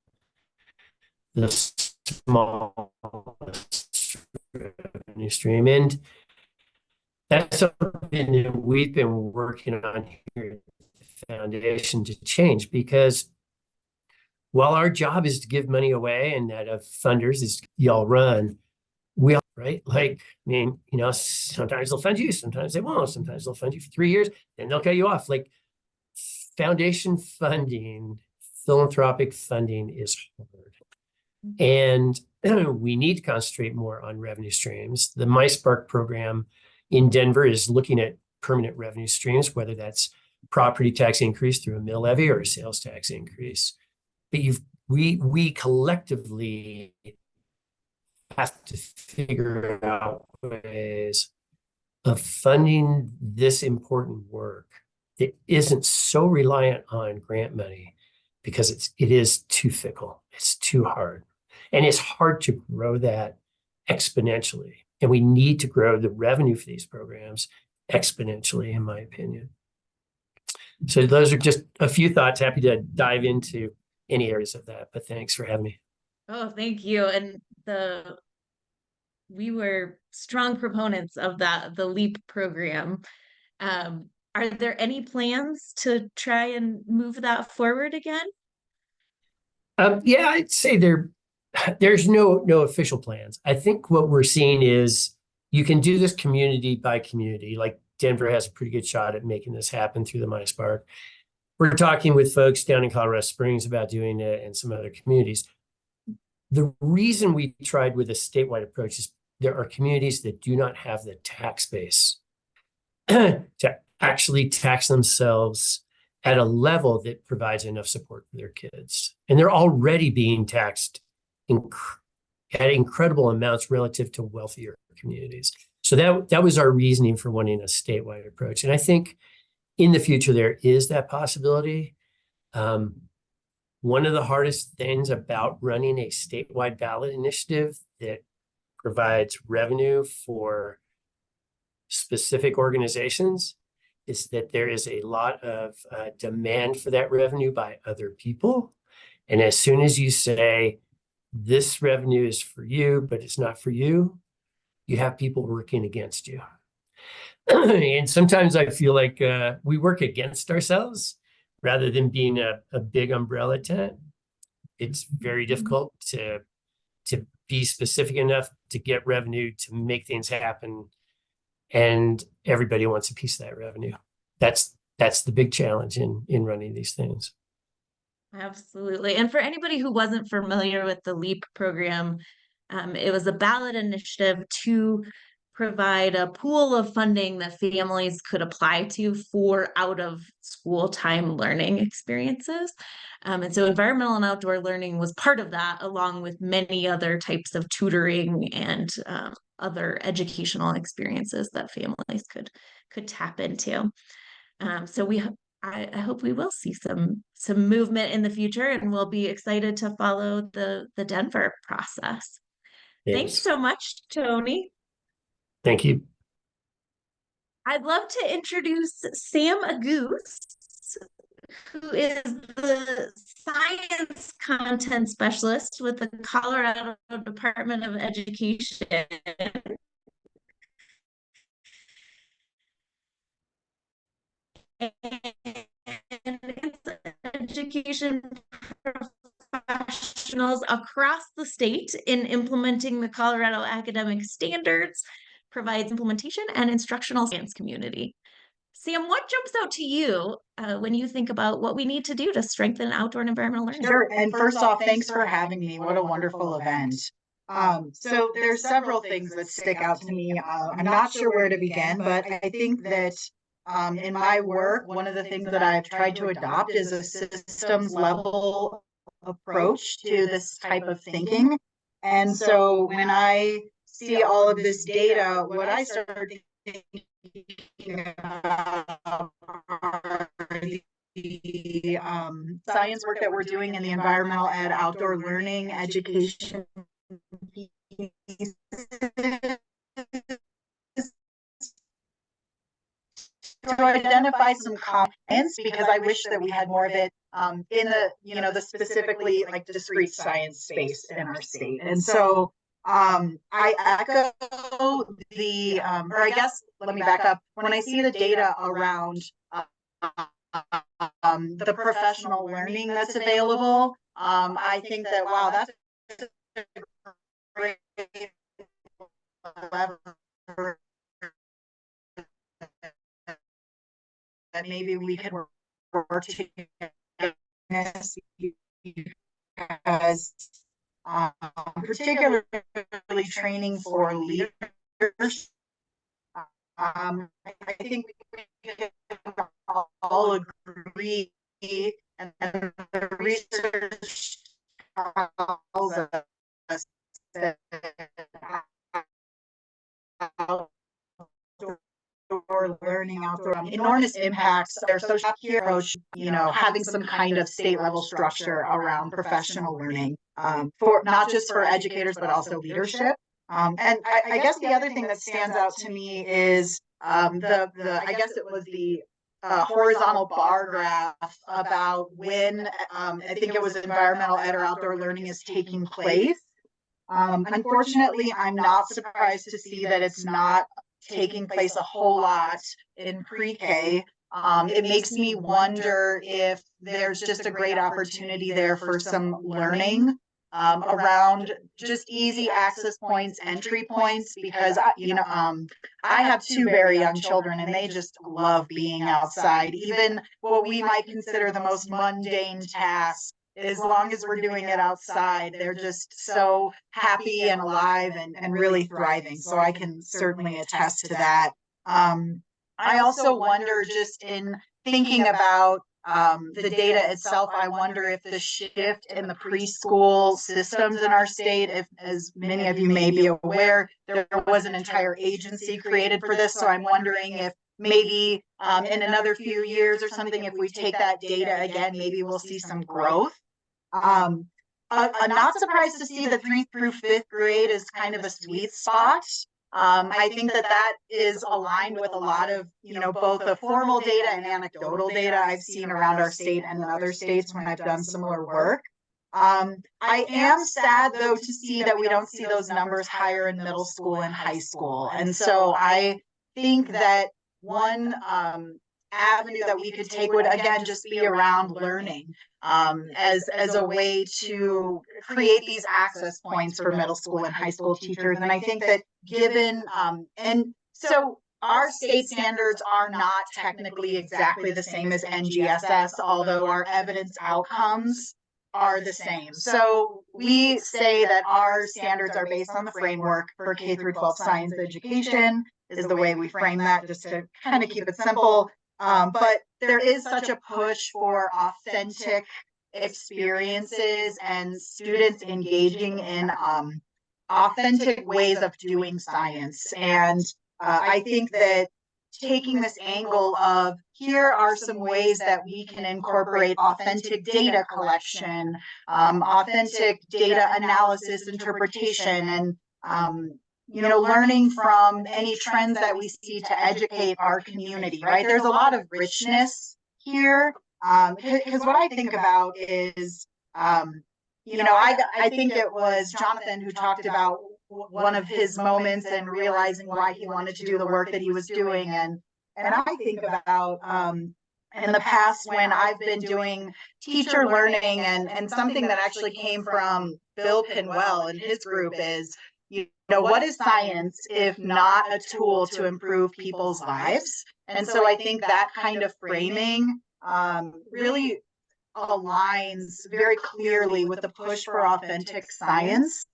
smallest revenue stream. And that's something that we've been working on here at the foundation to change, because while our job is to give money away and that of funders is y'all run, we all, right? Like, I mean, sometimes they'll fund you, sometimes they won't, sometimes they'll fund you for 3 years, then they'll cut you off. Like, foundation funding, philanthropic funding is hard. And we need to concentrate more on revenue streams. The MySpark program in Denver is looking at permanent revenue streams, whether that's property tax increase through a mill levy or a sales tax increase. But we collectively have to figure out ways of funding this important work that isn't so reliant on grant money, because it is too fickle, it's too hard, and it's hard to grow that exponentially. And we need to grow the revenue for these programs exponentially, in my opinion. So those are just a few thoughts. Happy to dive into any areas of that, but thanks for having me. Oh, thank you. And we were strong proponents of the LEAP program. Are there any plans to try and move that forward again? Yeah, I'd say there's no official plans. I think what we're seeing is you can do this community by community. Like, Denver has a pretty good shot at making this happen through the MySpark. We're talking with folks down in Colorado Springs about doing it, and some other communities. The reason we tried with a statewide approach is there are communities that do not have the tax base to actually tax themselves at a level that provides enough support for their kids. And they're already being taxed at incredible amounts relative to wealthier communities. So that was our reasoning for wanting a statewide approach. And I think in the future, there is that possibility. One of the hardest things about running a statewide ballot initiative that provides revenue for specific organizations is that there is a lot of demand for that revenue by other people. And as soon as you say, this revenue is for you, but it's not for you, you have people working against you. And sometimes I feel like we work against ourselves rather than being a big umbrella tent. It's very difficult to be specific enough to get revenue to make things happen, and everybody wants a piece of that revenue. That's the big challenge in running these things. Absolutely. And for anybody who wasn't familiar with the LEAP program, it was a ballot initiative to provide a pool of funding that families could apply to for out of school time learning experiences. And so environmental and outdoor learning was part of that, along with many other types of tutoring and other educational experiences that families could tap into. So I hope we will see some movement in the future, and we'll be excited to follow the Denver process. Thanks so much, Tony. Thank you. I'd love to introduce Sam Agus, who is the science content specialist with the Colorado Department of Education. And education professionals across the state in implementing the Colorado academic standards, provides implementation and instructional science community. Sam, what jumps out to you when you think about what we need to do to strengthen outdoor and environmental learning? Sure. And first off, thanks for having me. What a wonderful event. So there's several things that stick out to me. I'm not sure where to begin, but I think that in my work, one of the things that I've tried to adopt is a systems level approach to this type of thinking. And so when I see all of this data, what I start thinking about are the science work that we're doing in the environmental ed outdoor learning education to identify some comments, because I wish that we had more of it in the, the specifically like discrete science space in our state. And so I echo the, or I guess, let me back up. When I see the data around the professional learning that's available, I think that, wow, that's a great lever that maybe we could work together, because particularly training for leaders, I think we can all agree, and the research tells us that outdoor learning, outdoor enormous impacts. Their social approach, having some kind of state level structure around professional learning, for not just for educators but also leadership. And I guess the other thing that stands out to me is I guess it was the horizontal bar graph about when I think it was environmental ed or outdoor learning is taking place. Unfortunately, I'm not surprised to see that it's not taking place a whole lot in pre-K. It makes me wonder if there's just a great opportunity there for some learning around just easy access points, entry points, because I have two very young children and they just love being outside. Even what we might consider the most mundane tasks, as long as we're doing it outside, they're just so happy and alive and really thriving. So I can certainly attest to that. I also wonder, just in thinking about the data itself, I wonder if the shift in the preschool systems in our state, if, as many of you may be aware, there was an entire agency created for this. So I'm wondering if maybe in another few years or something, if we take that data again, maybe we'll see some growth. I'm not surprised to see the 3rd through 5th grade is kind of a sweet spot. I think that is aligned with a lot of, both the formal data and anecdotal data I've seen around our state and in other states when I've done similar work. I am sad, though, to see that we don't see those numbers higher in middle school and high school. And so I think that one avenue that we could take would, again, just be around learning as a way to create these access points for middle school and high school teachers. And I think that given and so our state standards are not technically exactly the same as NGSS, although our evidence outcomes are the same. So we say that our standards are based on the framework for K through 12 science education, is the way we frame that, just to kind of keep it simple. But there is such a push for authentic experiences and students engaging in authentic ways of doing science. And I think that taking this angle of, here are some ways that we can incorporate authentic data collection, authentic data analysis, interpretation, and learning from any trends that we see to educate our community, right? There's a lot of richness here. Because what I think about is, I think it was Jonathan who talked about one of his moments and realizing why he wanted to do the work that he was doing. And I think about in the past when I've been doing teacher learning, and something that actually came from Bill Pinwell and his group is, what is science if not a tool to improve people's lives? And so I think that kind of framing really aligns very clearly with the push for authentic science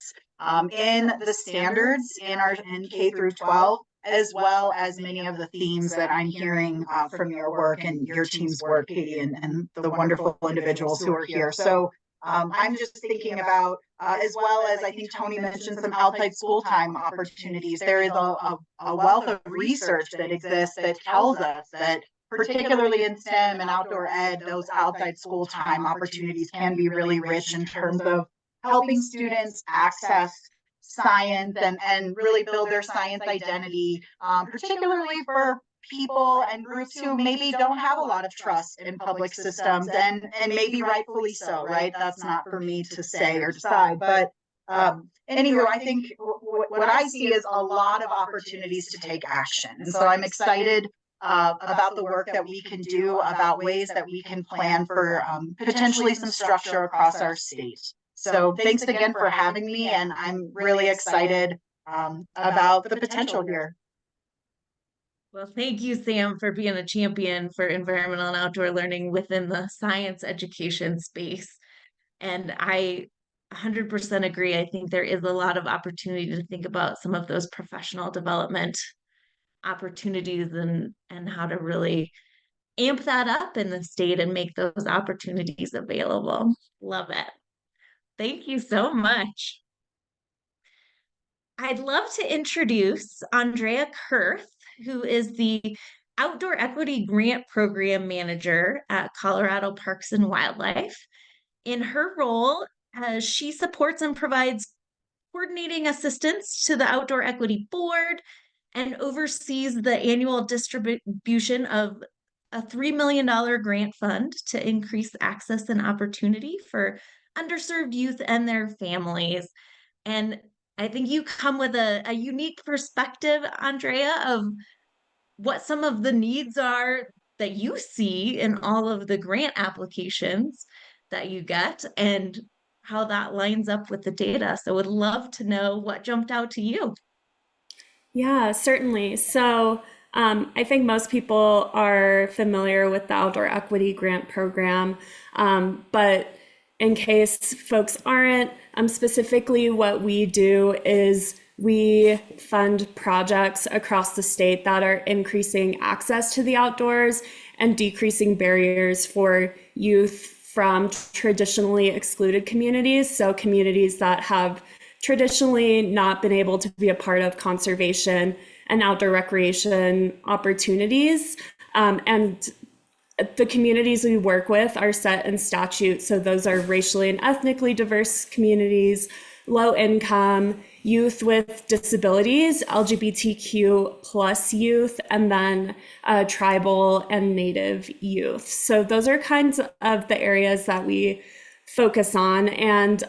in the standards in K through 12, as well as many of the themes that I'm hearing from your work and your team's work, Katie, and the wonderful individuals who are here. So I'm just thinking about, as well as I think Tony mentioned, some outside school time opportunities. There is a wealth of research that exists that tells us that, particularly in STEM and outdoor ed, those outside school time opportunities can be really rich in terms of helping students access science and really build their science identity, particularly for people and groups who maybe don't have a lot of trust in public systems, and maybe rightfully so, right? That's not for me to say or decide, but anywho, I think what I see is a lot of opportunities to take action. And so I'm excited about the work that we can do, about ways that we can plan for potentially some structure across our state. So thanks again for having me, and I'm really excited about the potential here. Well, thank you, Sam, for being a champion for environmental and outdoor learning within the science education space. And I 100% agree. I think there is a lot of opportunity to think about some of those professional development opportunities and how to really amp that up in the state and make those opportunities available. Love it. Thank you so much. I'd love to introduce Andrea Kurth, who is the Outdoor Equity Grant Program Manager at Colorado Parks and Wildlife. In her role, she supports and provides coordinating assistance to the Outdoor Equity Board and oversees the annual distribution of a $3 million grant fund to increase access and opportunity for underserved youth and their families. And I think you come with a unique perspective, Andrea, of what some of the needs are that you see in all of the grant applications that you get and how that lines up with the data. So would love to know what jumped out to you. Yeah, certainly. So I think most people are familiar with the Outdoor Equity Grant Program, but in case folks aren't, specifically what we do is we fund projects across the state that are increasing access to the outdoors and decreasing barriers for youth from traditionally excluded communities. So communities that have traditionally not been able to be a part of conservation and outdoor recreation opportunities. And the communities we work with are set in statute. So those are racially and ethnically diverse communities, low income, youth with disabilities, LGBTQ plus youth, and then tribal and native youth. So those are kinds of the areas that we focus on. And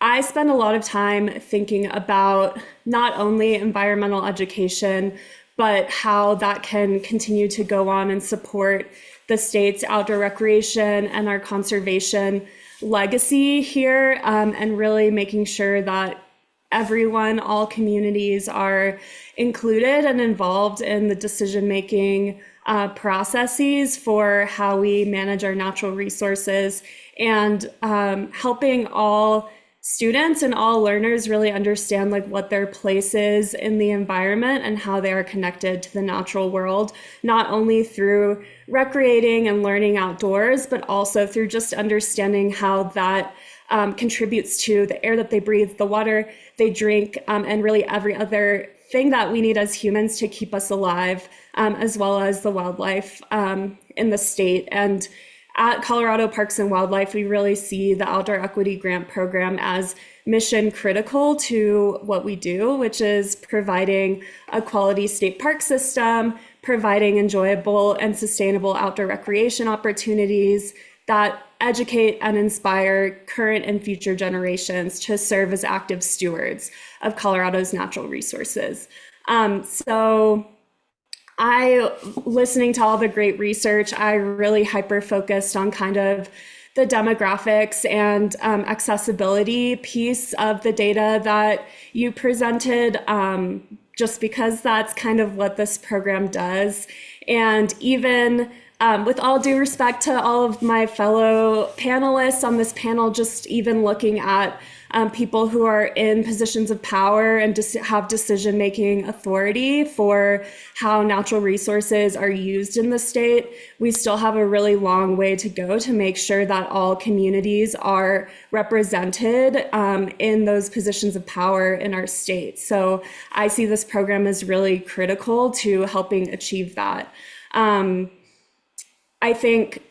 I spend a lot of time thinking about not only environmental education, but how that can continue to go on and support the state's outdoor recreation and our conservation legacy here, and really making sure that everyone, all communities are included and involved in the decision-making processes for how we manage our natural resources, and helping all students and all learners really understand like what their place is in the environment and how they are connected to the natural world, not only through recreating and learning outdoors, but also through just understanding how that contributes to the air that they breathe, the water they drink, and really every other thing that we need as humans to keep us alive, as well as the wildlife in the state. And at Colorado Parks and Wildlife, we really see the Outdoor Equity Grant Program as mission critical to what we do, which is providing a quality state park system, providing enjoyable and sustainable outdoor recreation opportunities that educate and inspire current and future generations to serve as active stewards of Colorado's natural resources. Listening to all the great research, I really hyper-focused on kind of the demographics and accessibility piece of the data that you presented, just because that's kind of what this program does. And even with all due respect to all of my fellow panelists on this panel, just even looking at people who are in positions of power and just have decision-making authority for how natural resources are used in the state, we still have a really long way to go to make sure that all communities are represented in those positions of power in our state. So I see this program as really critical to helping achieve that. I think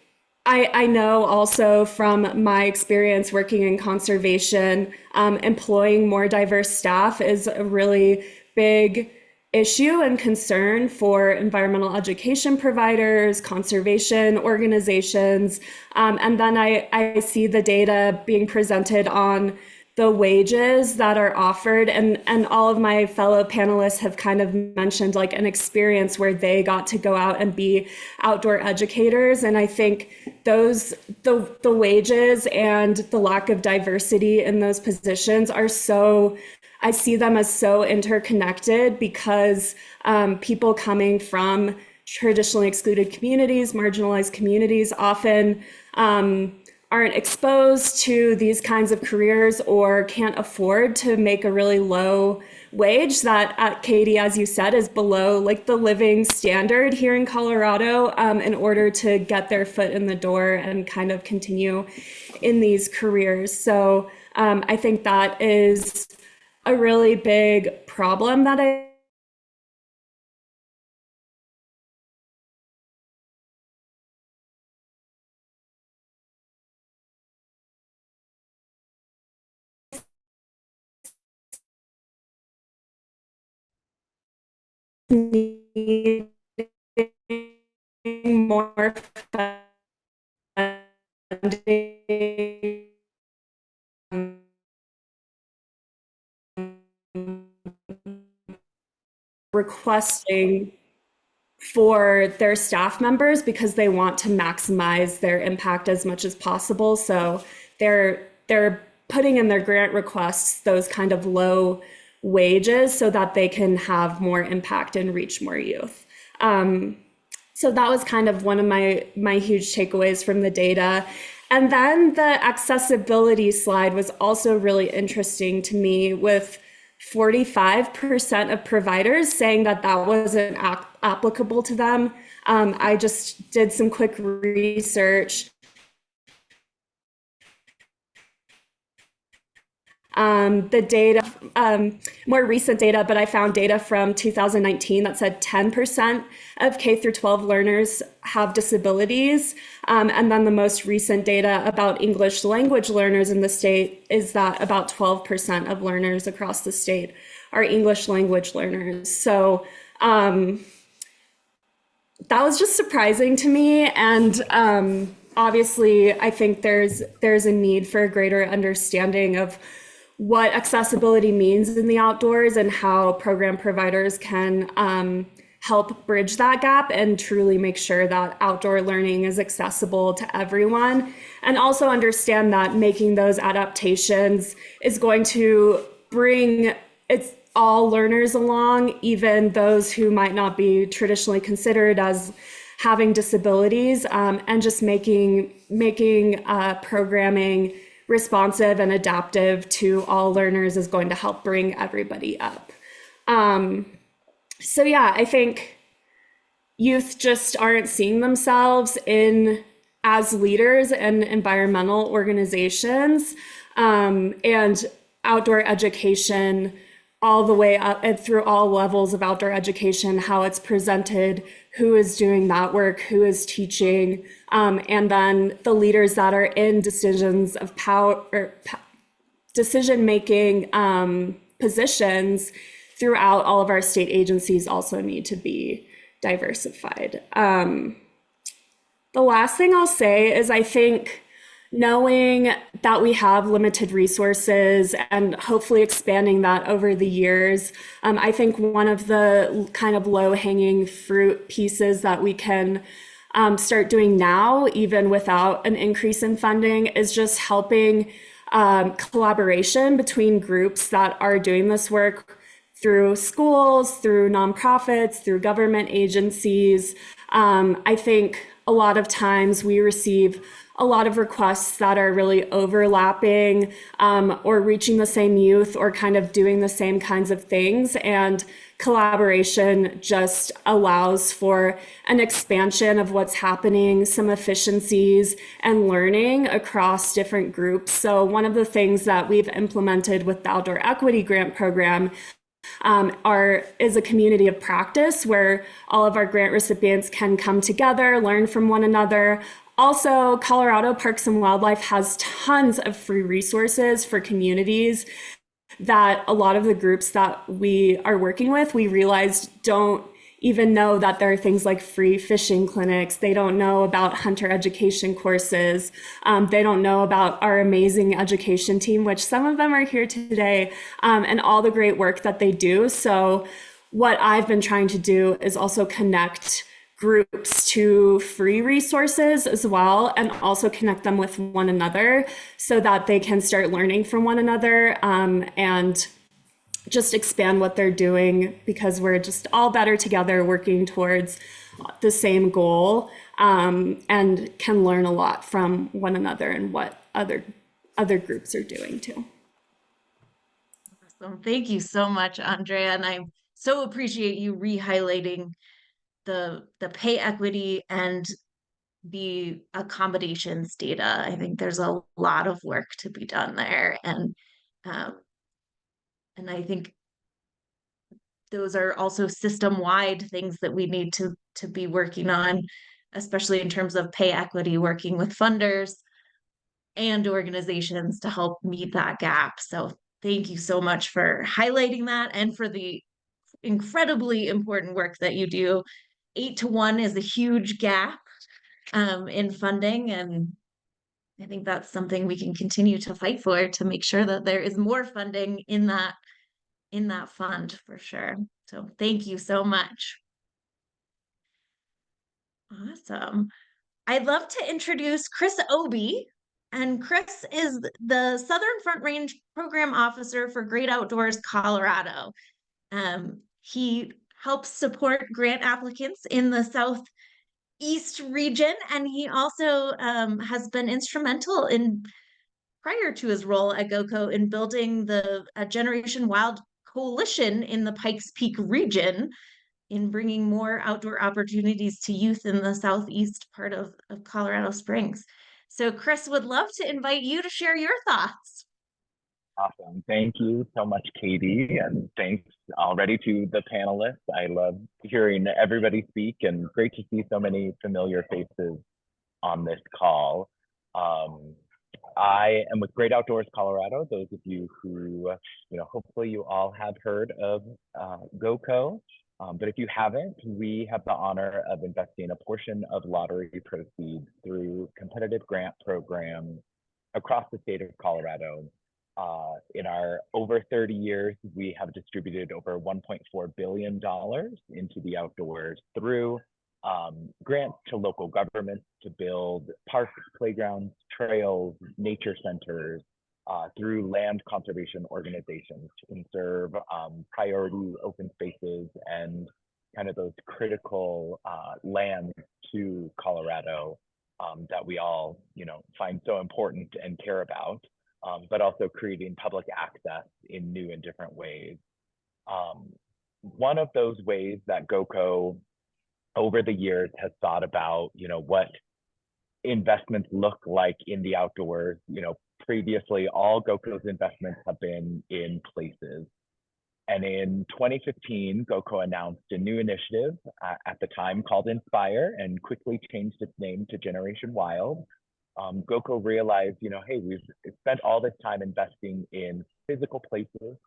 I know also from my experience working in conservation, employing more diverse staff is a really big issue and concern for environmental education providers, conservation organizations. And then I see the data being presented on the wages that are offered, and all of my fellow panelists have kind of mentioned like an experience where they got to go out and be outdoor educators. And I think the wages and the lack of diversity in those positions are I see them as so interconnected, because people coming from traditionally excluded communities, marginalized communities, often aren't exposed to these kinds of careers or can't afford to make a really low wage that at CAEE, as you said, is below like the living standard here in Colorado, in order to get their foot in the door and kind of continue in these careers. So I think that is a really big problem that I need more funding, requesting for their staff members because they want to maximize their impact as much as possible. So they're putting in their grant requests those kind of low wages so that they can have more impact and reach more youth. So that was kind of one of my huge takeaways from the data. And then the accessibility slide was also really interesting to me, with 45% of providers saying that that wasn't applicable to them. I just did some quick research. The data, more recent data, but I found data from 2019 that said 10% of K through 12 learners have disabilities. And then the most recent data about English language learners in the state is that about 12% of learners across the state are English language learners. So that was just surprising to me. And obviously, I think there's a need for a greater understanding of what accessibility means in the outdoors and how program providers can help bridge that gap and truly make sure that outdoor learning is accessible to everyone. And also understand that making those adaptations is going to bring all learners along, even those who might not be traditionally considered as having disabilities, and just making programming responsive and adaptive to all learners is going to help bring everybody up. So yeah, I think youth just aren't seeing themselves as leaders in environmental organizations, and outdoor education all the way up and through all levels of outdoor education, how it's presented, who is doing that work, who is teaching, and then the leaders that are in decisions of power or decision-making positions throughout all of our state agencies also need to be diversified. The last thing I'll say is I think knowing that we have limited resources and hopefully expanding that over the years, I think one of the kind of low-hanging fruit pieces that we can start doing now, even without an increase in funding, is just helping collaboration between groups that are doing this work through schools, through nonprofits, through government agencies. I think a lot of times we receive a lot of requests that are really overlapping, or reaching the same youth or kind of doing the same kinds of things. And collaboration just allows for an expansion of what's happening, some efficiencies and learning across different groups. So one of the things that we've implemented with the Outdoor Equity Grant Program is a community of practice where all of our grant recipients can come together, learn from one another. Also, Colorado Parks and Wildlife has tons of free resources for communities that a lot of the groups that we are working with, we realized don't even know that there are things like free fishing clinics. They don't know about hunter education courses. They don't know about our amazing education team, which some of them are here today, and all the great work that they do. So what I've been trying to do is also connect groups to free resources as well, and also connect them with one another so that they can start learning from one another, and just expand what they're doing, because we're just all better together working towards the same goal, and can learn a lot from one another and what other groups are doing too. Awesome. Thank you so much, Andrea. And I so appreciate you re-highlighting the pay equity and the accommodations data. I think there's a lot of work to be done there. And I think those are also system-wide things that we need to be working on, especially in terms of pay equity, working with funders and organizations to help meet that gap. So thank you so much for highlighting that and for the incredibly important work that you do. 8-to-1 is a huge gap in funding, and I think that's something we can continue to fight for, to make sure that there is more funding in that fund for sure. So thank you so much. Awesome. I'd love to introduce Chris Obie, and Chris is the Southern Front Range Program Officer for Great Outdoors Colorado. He helps support grant applicants in the Southeast region, and he also has been instrumental in, prior to his role at GOCO, in building the Generation Wild Coalition in the Pikes Peak region, in bringing more outdoor opportunities to youth in the southeast part of Colorado Springs. So Chris, would love to invite you to share your thoughts. Awesome. Thank you so much, Katie, and thanks already to the panelists. I love hearing everybody speak, and great to see so many familiar faces on this call. I am with Great Outdoors Colorado. Those of you who, hopefully you all have heard of GOCO. But if you haven't, we have the honor of investing a portion of lottery proceeds through competitive grant programs across the state of Colorado. In our over 30 years, we have distributed over $1.4 billion into the outdoors through grants to local governments to build parks, playgrounds, trails, nature centers, through land conservation organizations to conserve priority open spaces and kind of those critical lands to Colorado that we all, find so important and care about, but also creating public access in new and different ways. One of those ways that GoCo over the years has thought about, what investments look like in the outdoors. Previously, all GoCo's investments have been in places. And in 2015, GoCo announced a new initiative at the time called Inspire and quickly changed its name to Generation Wild. GoCo realized, hey, we've spent all this time investing in physical places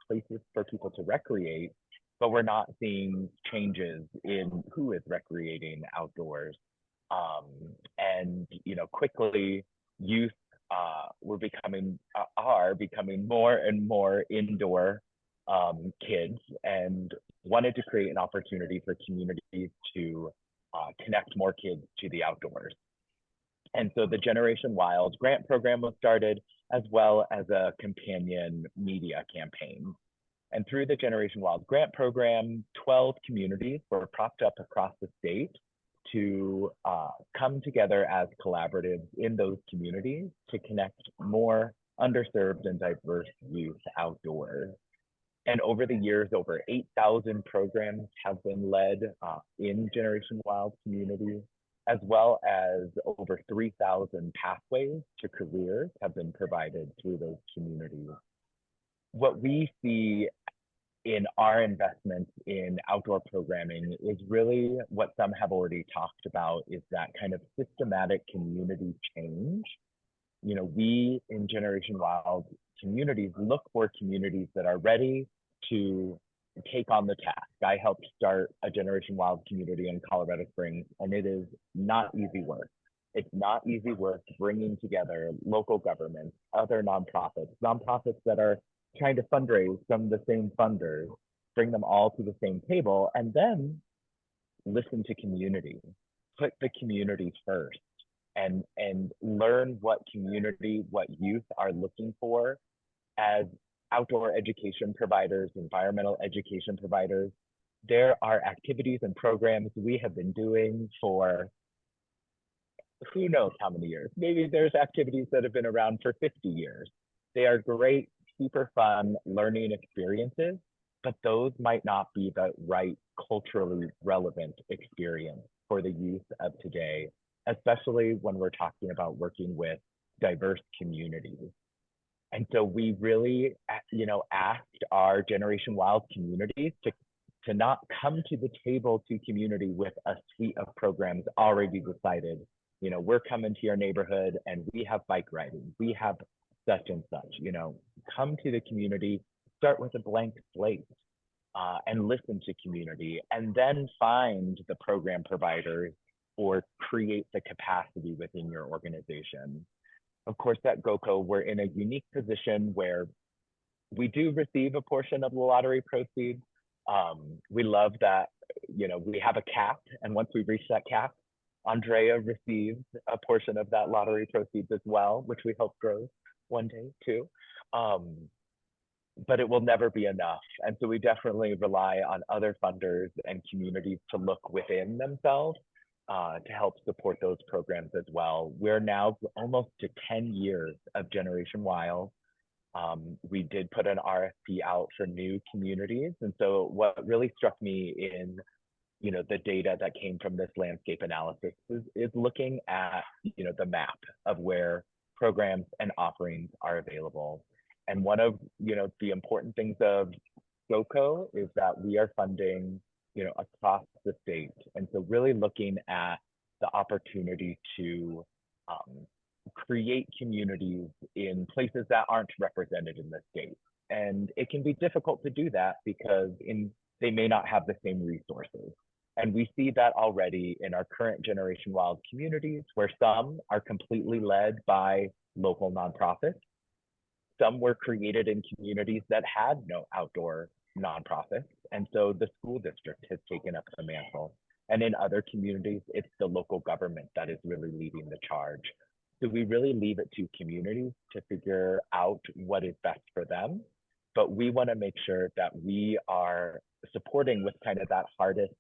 for people to recreate, but we're not seeing changes in who is recreating outdoors. And quickly youth are becoming more and more indoor kids, and wanted to create an opportunity for communities to connect more kids to the outdoors. And so the Generation Wild grant program was started, as well as a companion media campaign. And through the Generation Wild grant program, 12 communities were propped up across the state to come together as collaboratives in those communities to connect more underserved and diverse youth outdoors. And over the years, over 8,000 programs have been led in Generation Wild communities, as well as over 3,000 pathways to careers have been provided through those communities. What we see in our investments in outdoor programming is really what some have already talked about, is that kind of systematic community change. We in Generation Wild communities look for communities that are ready to take on the task. I helped start a Generation Wild community in Colorado Springs, and it is not easy work. It's not easy work bringing together local governments, other nonprofits that are trying to fundraise from the same funders, bring them all to the same table, and then listen to community, put the community first, and learn what youth are looking for as outdoor education providers, environmental education providers. There are activities and programs we have been doing for who knows how many years. Maybe there's activities that have been around for 50 years. They are great, super fun learning experiences, but those might not be the right culturally relevant experience for the youth of today, especially when we're talking about working with diverse communities. And so we really, asked our Generation Wild communities to not come to the table to community with a suite of programs already decided. We're coming to your neighborhood and we have bike riding, we have such and such. Come to the community, start with a blank slate, and listen to community, and then find the program providers or create the capacity within your organization. Of course, at GoCo, we're in a unique position where we do receive a portion of the lottery proceeds. We love that, we have a cap, and once we reach that cap, Andrea receives a portion of that lottery proceeds as well, which we hope grows one day too. But it will never be enough. And so we definitely rely on other funders and communities to look within themselves to help support those programs as well. We're now almost to 10 years of Generation Wild. We did put an RFP out for new communities. And so what really struck me in the data that came from this landscape analysis is looking at the map of where programs and offerings are available. And one of the important things of GoCo is that we are funding across the state. And so really looking at the opportunity to create communities in places that aren't represented in the state. And it can be difficult to do that because they may not have the same resources. And we see that already in our current Generation Wild communities, where some are completely led by local nonprofits. Some were created in communities that had no outdoor nonprofits. And so the school district has taken up the mantle. And in other communities, it's the local government that is really leading the charge. So we really leave it to communities to figure out what is best for them. But we want to make sure that we are supporting with kind of that hardest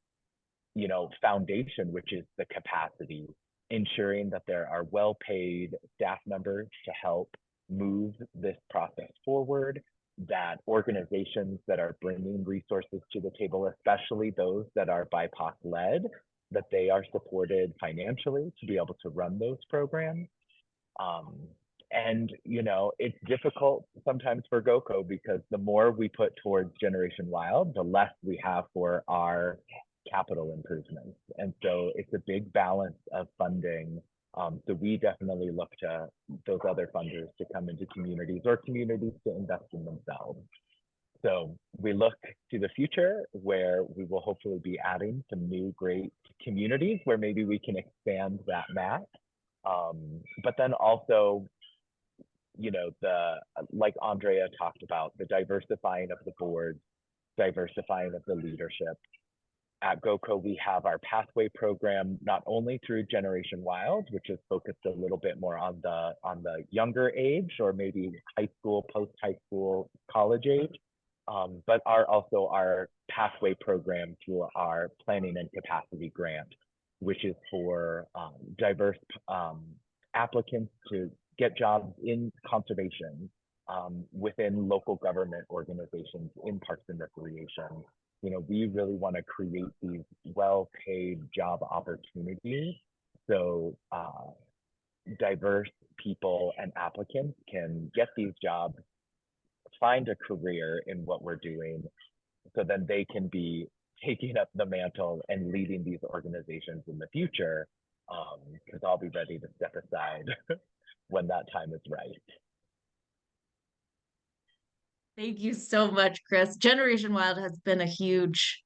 foundation, which is the capacity, ensuring that there are well-paid staff members to help move this process forward, that organizations that are bringing resources to the table, especially those that are BIPOC-led, that they are supported financially to be able to run those programs. And it's difficult sometimes for GoCo because the more we put towards Generation Wild, the less we have for our capital improvements. And so it's a big balance of funding. So we definitely look to those other funders to come into communities or communities to invest in themselves. So we look to the future where we will hopefully be adding some new great communities where maybe we can expand that map. But then also, like Andrea talked about, the diversifying of the board, diversifying of the leadership. At GoCo, we have our pathway program, not only through Generation Wild, which is focused a little bit more on the younger age or maybe high school, post-high school, college age, but also our pathway program through our planning and capacity grant, which is for diverse applicants to get jobs in conservation within local government organizations in parks and recreation. We really want to create these well-paid job opportunities so diverse people and applicants can get these jobs, find a career in what we're doing, so then they can be taking up the mantle and leading these organizations in the future, because I'll be ready to step aside when that time is right. Thank you so much, Chris. Generation Wild has been a huge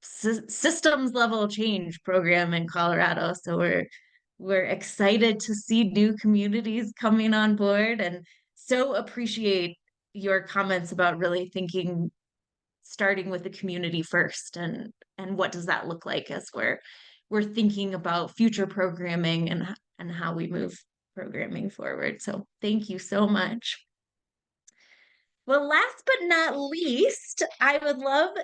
systems level change program in Colorado. So we're excited to see new communities coming on board, and so appreciate your comments about really thinking, starting with the community first, and what does that look like as we're thinking about future programming and how we move programming forward. So thank you so much. Well, last but not least, I would love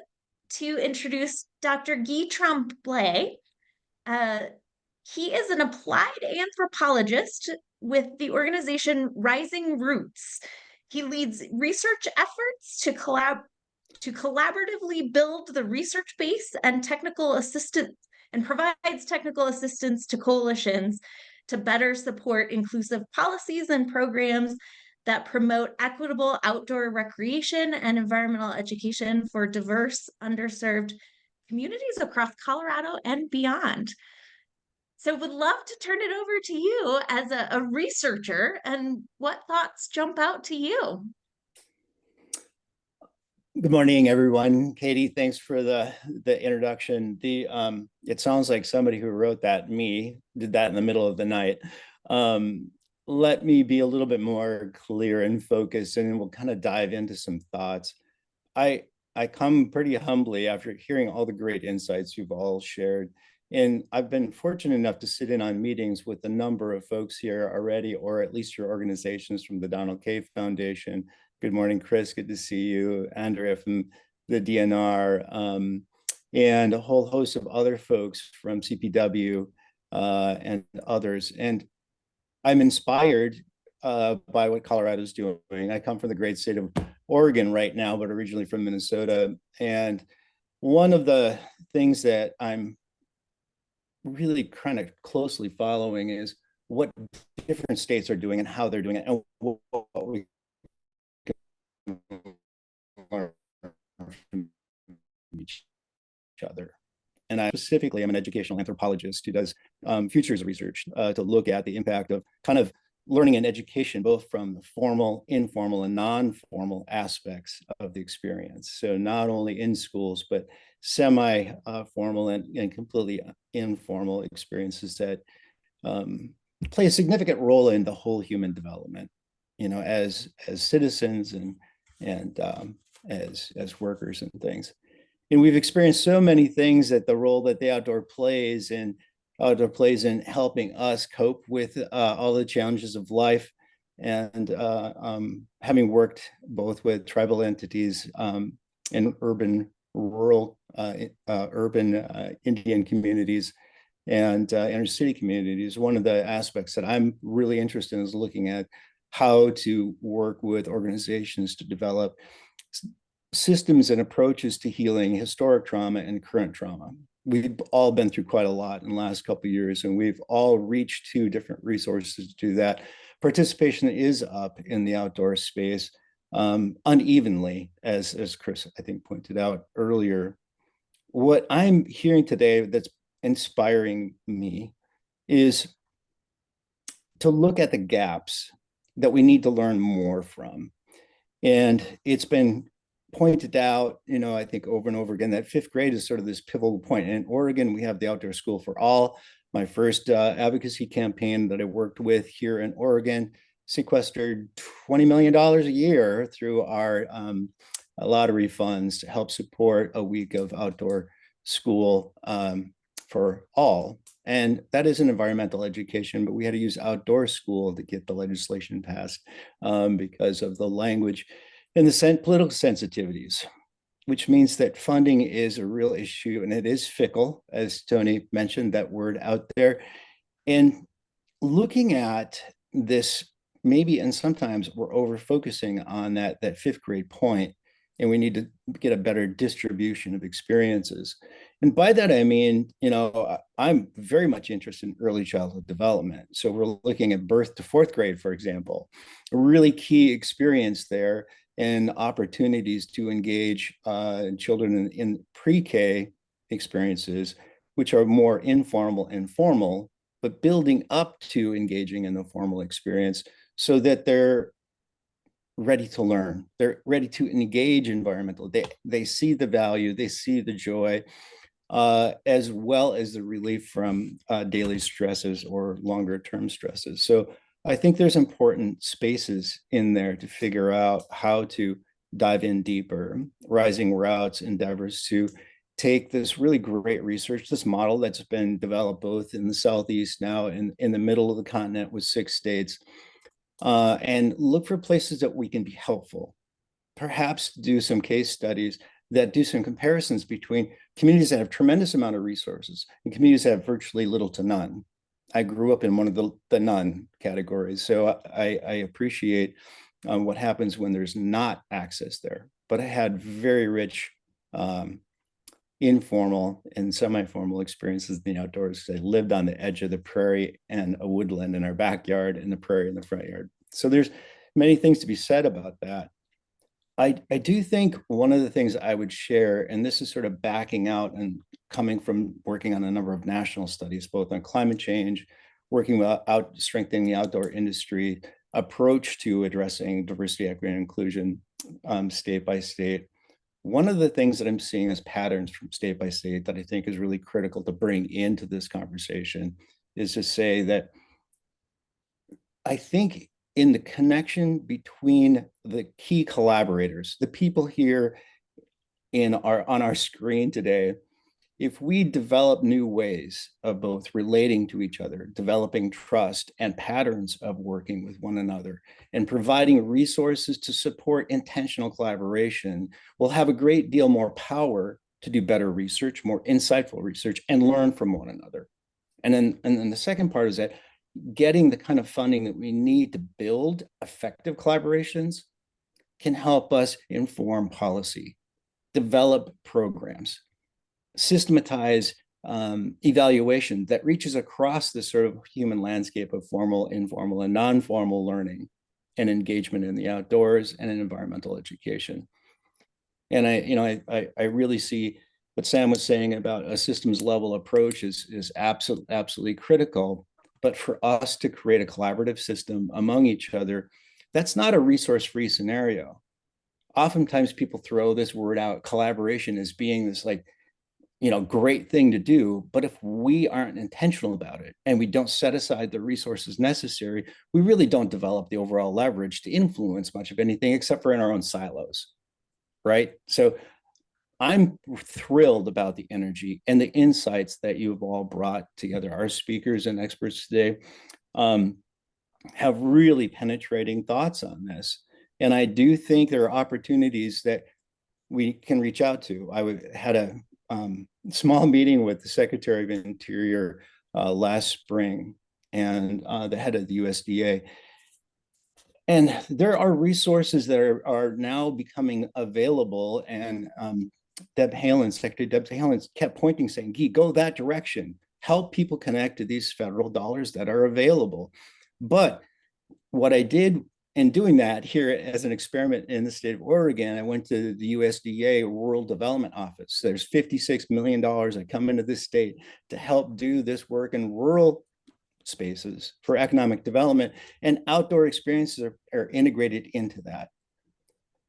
to introduce Dr. Guy Tremblay. He is an applied anthropologist with the organization Rising Roots. He leads research efforts to collaboratively build the research base and technical assistance, and provides technical assistance to coalitions to better support inclusive policies and programs that promote equitable outdoor recreation and environmental education for diverse, underserved communities across Colorado and beyond. So would love to turn it over to you as a researcher, and what thoughts jump out to you? Good morning, everyone. Katie, thanks for the introduction. It sounds like somebody who wrote that, did that in the middle of the night. Let me be a little bit more clear and focused, and then we'll kind of dive into some thoughts. I come pretty humbly after hearing all the great insights you've all shared. And I've been fortunate enough to sit in on meetings with a number of folks here already, or at least your organizations from the Donnell K Foundation. Good morning, Chris. Good to see you. Andrea from the DNR, and a whole host of other folks from CPW and others. And I'm inspired by what Colorado's doing. I come from the great state of Oregon right now, but originally from Minnesota. And one of the things that I'm really kind of closely following is what different states are doing and how they're doing it, and what we can learn from each other. And I'm an educational anthropologist who does futures research to look at the impact of kind of learning and education, both from the formal, informal, and non-formal aspects of the experience. So not only in schools, but semi-formal and completely informal experiences that play a significant role in the whole human development, as citizens and as workers and things. And we've experienced so many things that the role that the outdoor plays in helping us cope with all the challenges of life. And having worked both with tribal entities and urban rural urban Indian communities and inner city communities. One of the aspects that I'm really interested in is looking at how to work with organizations to develop systems and approaches to healing historic trauma and current trauma. We've all been through quite a lot in the last couple of years, and we've all reached to different resources to do that. Participation is up in the outdoor space unevenly, as Chris, I think, pointed out earlier. What I'm hearing today that's inspiring me is to look at the gaps that we need to learn more from. And it's been pointed out, I think over and over again, that fifth grade is sort of this pivotal point. And in Oregon, we have the Outdoor School for All. My first advocacy campaign that I worked with here in Oregon sequestered $20 million a year through our lottery funds to help support a week of outdoor school for all. And that is an environmental education, but we had to use outdoor school to get the legislation passed because of the language and the political sensitivities, which means that funding is a real issue, and it is fickle, as Tony mentioned, that word out there. And looking at this, maybe, and sometimes we're over focusing on that fifth grade point, and we need to get a better distribution of experiences. And by that, I mean, I'm very much interested in early childhood development. So we're looking at birth to fourth grade, for example, a really key experience there, and opportunities to engage children in pre-K experiences, which are more informal and formal, but building up to engaging in the formal experience so that they're ready to learn. They're ready to engage environmentally. They see the value, they see the joy, as well as the relief from daily stresses or longer term stresses. So I think there's important spaces in there to figure out how to dive in deeper. Rising Routes endeavors to take this really great research, this model that's been developed both in the Southeast now and in the middle of the continent with 6 states, and look for places that we can be helpful. Perhaps do some case studies that do some comparisons between communities that have tremendous amount of resources and communities that have virtually little to none. I grew up in one of the none categories, so I appreciate what happens when there's not access there. But I had very rich informal and semi-formal experiences in the outdoors. I lived on the edge of the prairie and a woodland in our backyard and the prairie in the front yard. So there's many things to be said about that. I do think one of the things I would share, and this is sort of backing out and coming from working on a number of national studies, both on climate change, working about strengthening the outdoor industry, approach to addressing diversity, equity, and inclusion state by state. One of the things that I'm seeing as patterns from state by state that I think is really critical to bring into this conversation is to say that I think in the connection between the key collaborators, the people here on our screen today, if we develop new ways of both relating to each other, developing trust and patterns of working with one another, and providing resources to support intentional collaboration, we'll have a great deal more power to do better research, more insightful research, and learn from one another. And then the second part is that getting the kind of funding that we need to build effective collaborations can help us inform policy, develop programs, systematize evaluation that reaches across the sort of human landscape of formal, informal, and non-formal learning and engagement in the outdoors and in environmental education. And I really see what Sam was saying about a systems level approach is absolutely critical. But for us to create a collaborative system among each other, that's not a resource-free scenario. Oftentimes people throw this word out, collaboration, as being this great thing to do. But if we aren't intentional about it and we don't set aside the resources necessary, we really don't develop the overall leverage to influence much of anything except for in our own silos, right? So I'm thrilled about the energy and the insights that you've all brought together. Our speakers and experts today have really penetrating thoughts on this. And I do think there are opportunities that we can reach out to. I had small meeting with the Secretary of Interior last spring and the head of the USDA. And there are resources that are now becoming available. And Secretary Deb Haaland kept pointing, saying, "Gee, go that direction. Help people connect to these federal dollars that are available." But what I did in doing that here as an experiment in the state of Oregon, I went to the USDA Rural Development Office. There's $56 million that come into this state to help do this work in rural spaces for economic development, and outdoor experiences are integrated into that.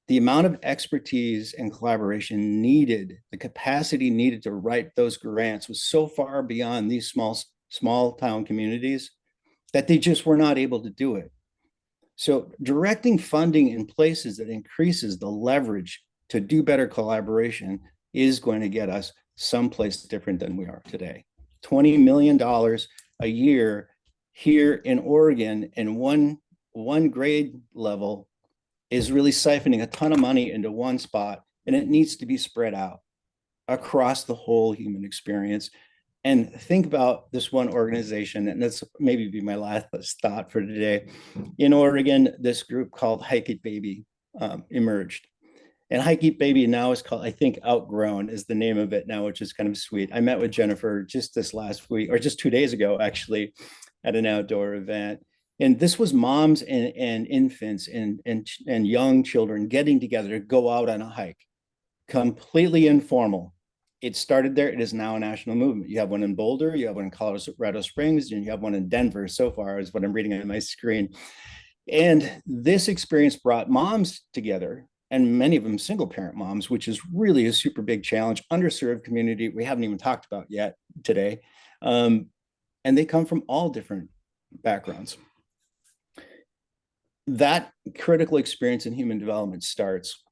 The amount of expertise and collaboration needed, the capacity needed to write those grants was so far beyond these small town communities that they just were not able to do it. So directing funding in places that increases the leverage to do better collaboration is going to get us someplace different than we are today. $20 million a year here in Oregon in one grade level is really siphoning a ton of money into one spot, and it needs to be spread out across the whole human experience. And think about this one organization, and that's maybe be my last thought for today. In Oregon, this group called Hike It Baby emerged. And Hike It Baby now is called, I think, Outgrown is the name of it now, which is kind of sweet. I met with Jennifer just this last week, or just 2 days ago, actually, at an outdoor event. And this was moms and infants and young children getting together to go out on a hike, completely informal. It started there. It is now a national movement. You have one in Boulder, you have one in Colorado Springs, and you have one in Denver so far, is what I'm reading on my screen. And this experience brought moms together, and many of them single parent moms, which is really a super big challenge, underserved community we haven't even talked about yet today. And they come from all different backgrounds. That critical experience in human development starts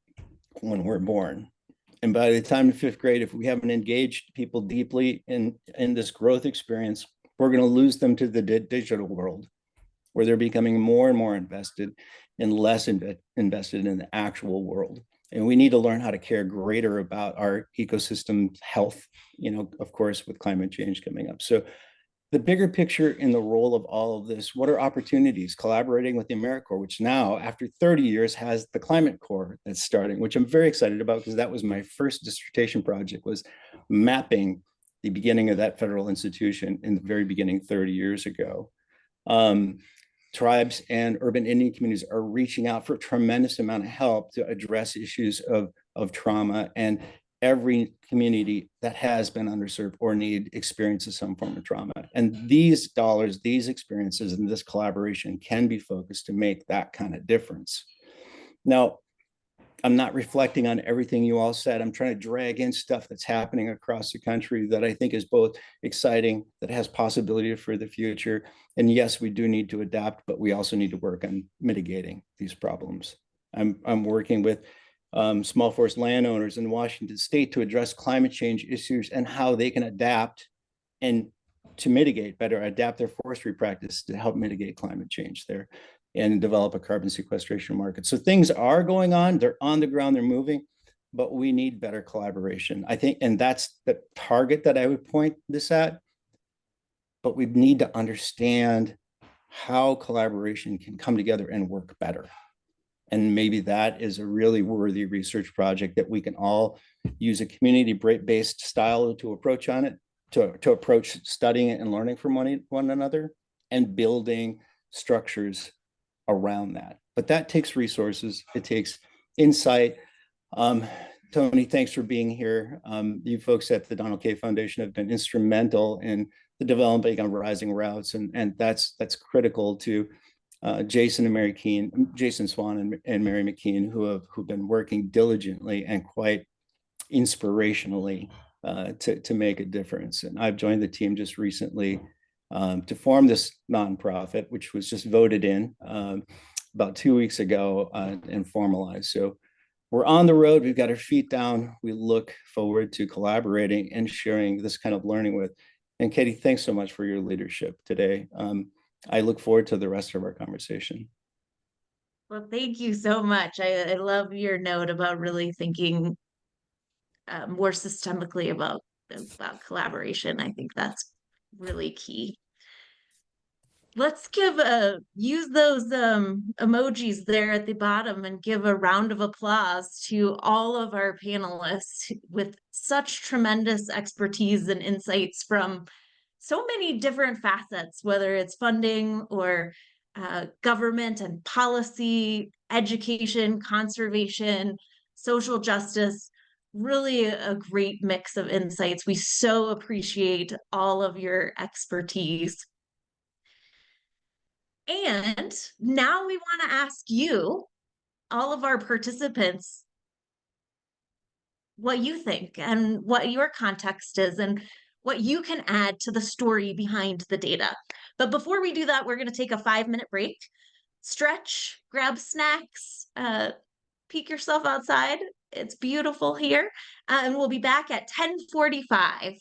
when we're born. And by the time of 5th grade, if we haven't engaged people deeply in this growth experience, we're going to lose them to the digital world, where they're becoming more and more invested and less invested in the actual world. And we need to learn how to care greater about our ecosystem health, of course, with climate change coming up. So the bigger picture in the role of all of this, what are opportunities? Collaborating with the AmeriCorps, which now, after 30 years, has the Climate Corps that's starting, which I'm very excited about, because that was my first dissertation project, was mapping the beginning of that federal institution in the very beginning 30 years ago. Tribes and urban Indian communities are reaching out for a tremendous amount of help to address issues of trauma, and every community that has been underserved or need experiences some form of trauma. And these dollars, these experiences, and this collaboration can be focused to make that kind of difference. Now, I'm not reflecting on everything you all said. I'm trying to drag in stuff that's happening across the country that I think is both exciting, that has possibility for the future. And yes, we do need to adapt, but we also need to work on mitigating these problems. I'm working with small forest landowners in Washington State to address climate change issues and how they can adapt and to mitigate better, adapt their forestry practice to help mitigate climate change there and develop a carbon sequestration market. So things are going on, they're on the ground, they're moving, but we need better collaboration, I think, and that's the target that I would point this at. But we need to understand how collaboration can come together and work better. And maybe that is a really worthy research project that we can all use a community-based style to approach on it, to approach studying and learning from one another and building structures around that. But that takes resources, it takes insight. Tony, thanks for being here. You folks at the Donnell K Foundation have been instrumental in the developing of rising routes, and that's critical to Jason Swan and Mary McKean, who've been working diligently and quite inspirationally to make a difference. And I've joined the team just recently to form this nonprofit, which was just voted in about 2 weeks ago and formalized. So we're on the road, we've got our feet down. We look forward to collaborating and sharing this kind of learning with. And Katie, thanks so much for your leadership today. I look forward to the rest of our conversation. Well, thank you so much. I love your note about really thinking more systemically about collaboration. I think that's really key. Let's use those emojis there at the bottom and give a round of applause to all of our panelists with such tremendous expertise and insights from so many different facets, whether it's funding or government and policy, education, conservation, social justice. Really a great mix of insights. We so appreciate all of your expertise. And now we want to ask you, all of our participants, what you think and what your context is and what you can add to the story behind the data. But before we do that, we're going to take a 5-minute break, stretch, grab snacks, peek yourself outside. It's beautiful here. And we'll be back at 10:45.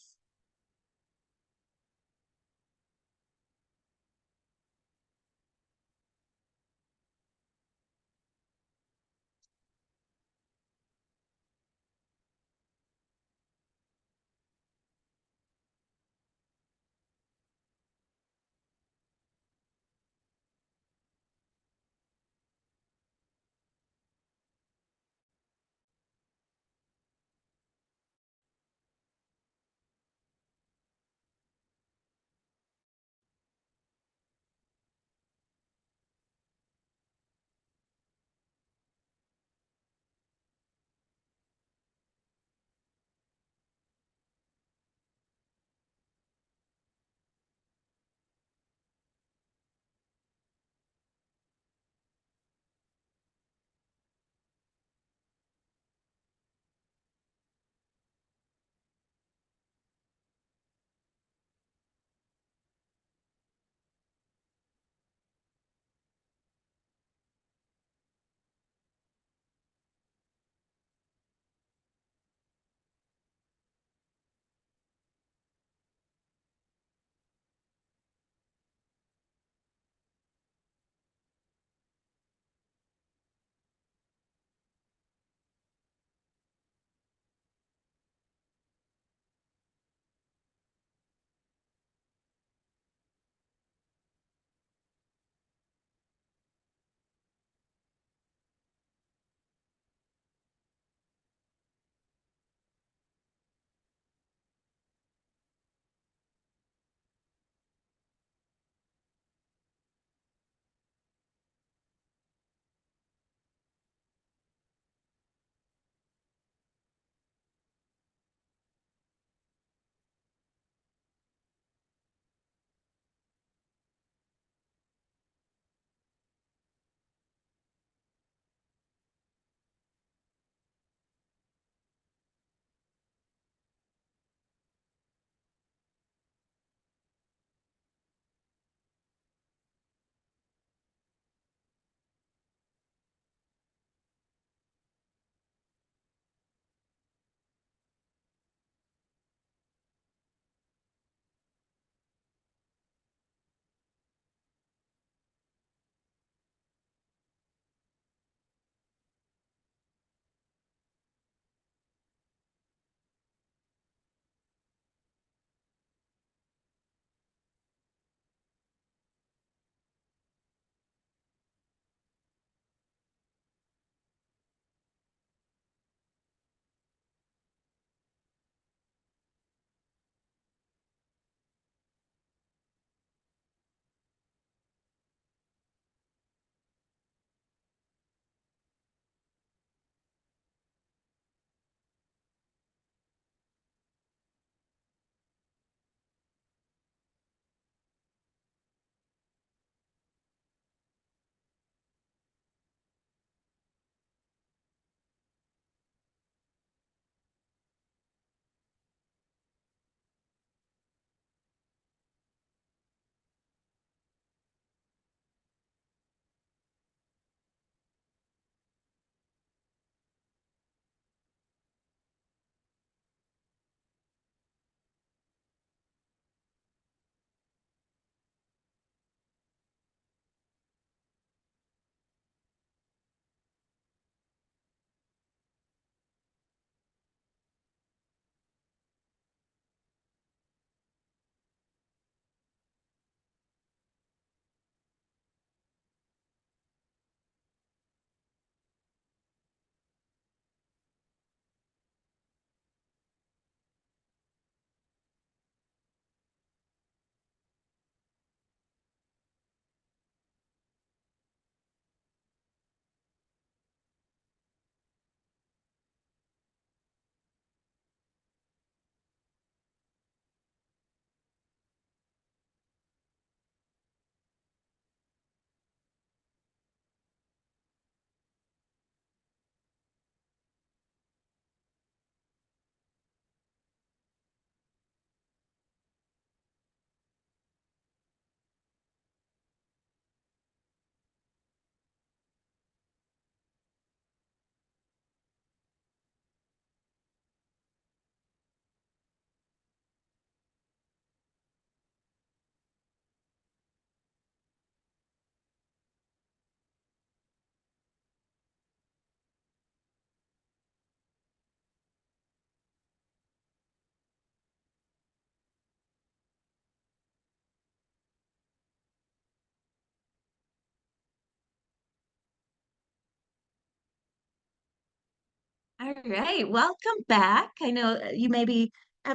All right, welcome back. I know you may be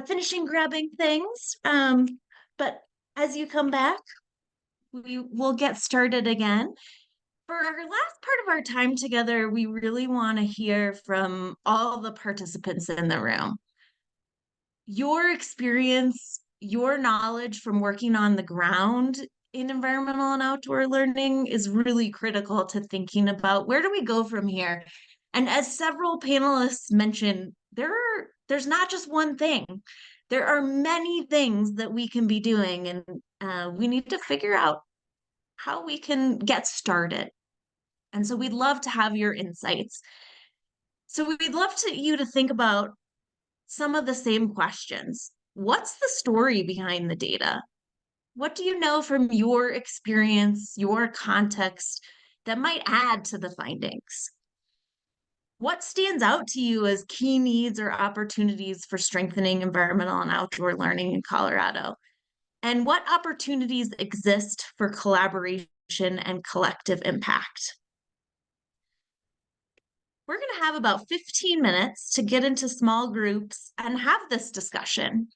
finishing grabbing things, but as you come back, we will get started again. For our last part of our time together, we really want to hear from all the participants in the room. Your experience, your knowledge from working on the ground in environmental and outdoor learning is really critical to thinking about where do we go from here. And as several panelists mentioned, there's not just one thing. There are many things that we can be doing, and we need to figure out how we can get started. And so we'd love to have your insights. So we'd love you to think about some of the same questions. What's the story behind the data? What do you know from your experience, your context that might add to the findings? What stands out to you as key needs or opportunities for strengthening environmental and outdoor learning in Colorado? And what opportunities exist for collaboration and collective impact? We're going to have about 15 minutes to get into small groups and have this discussion.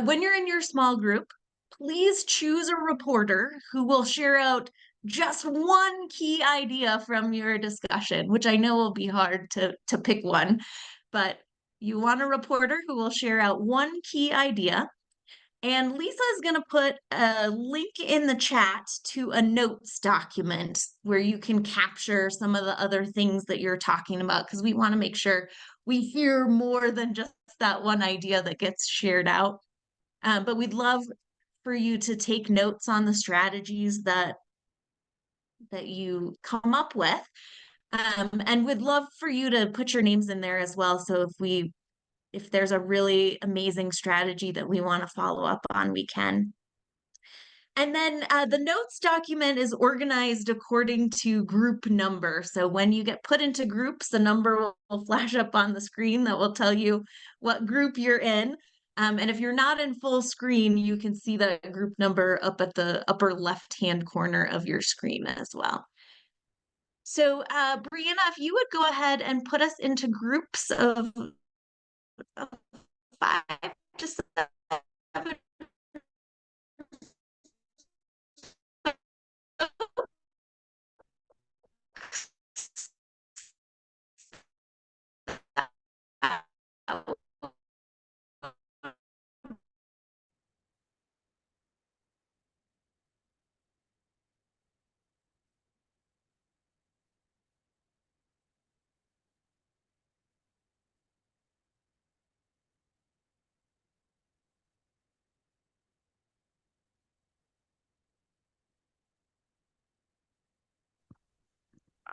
When you're in your small group, please choose a reporter who will share out just one key idea from your discussion, which I know will be hard to pick one, but you want a reporter who will share out one key idea. And Lisa is going to put a link in the chat to a notes document where you can capture some of the other things that you're talking about, because we want to make sure we hear more than just that one idea that gets shared out. But we'd love for you to take notes on the strategies that you come up with. And we'd love for you to put your names in there as well. So if there's a really amazing strategy that we want to follow up on, we can. And then the notes document is organized according to group number. So when you get put into groups, the number will flash up on the screen that will tell you what group you're in. And if you're not in full screen, you can see the group number up at the upper left-hand corner of your screen as well. So Brianna, if you would go ahead and put us into groups of 5 to 7.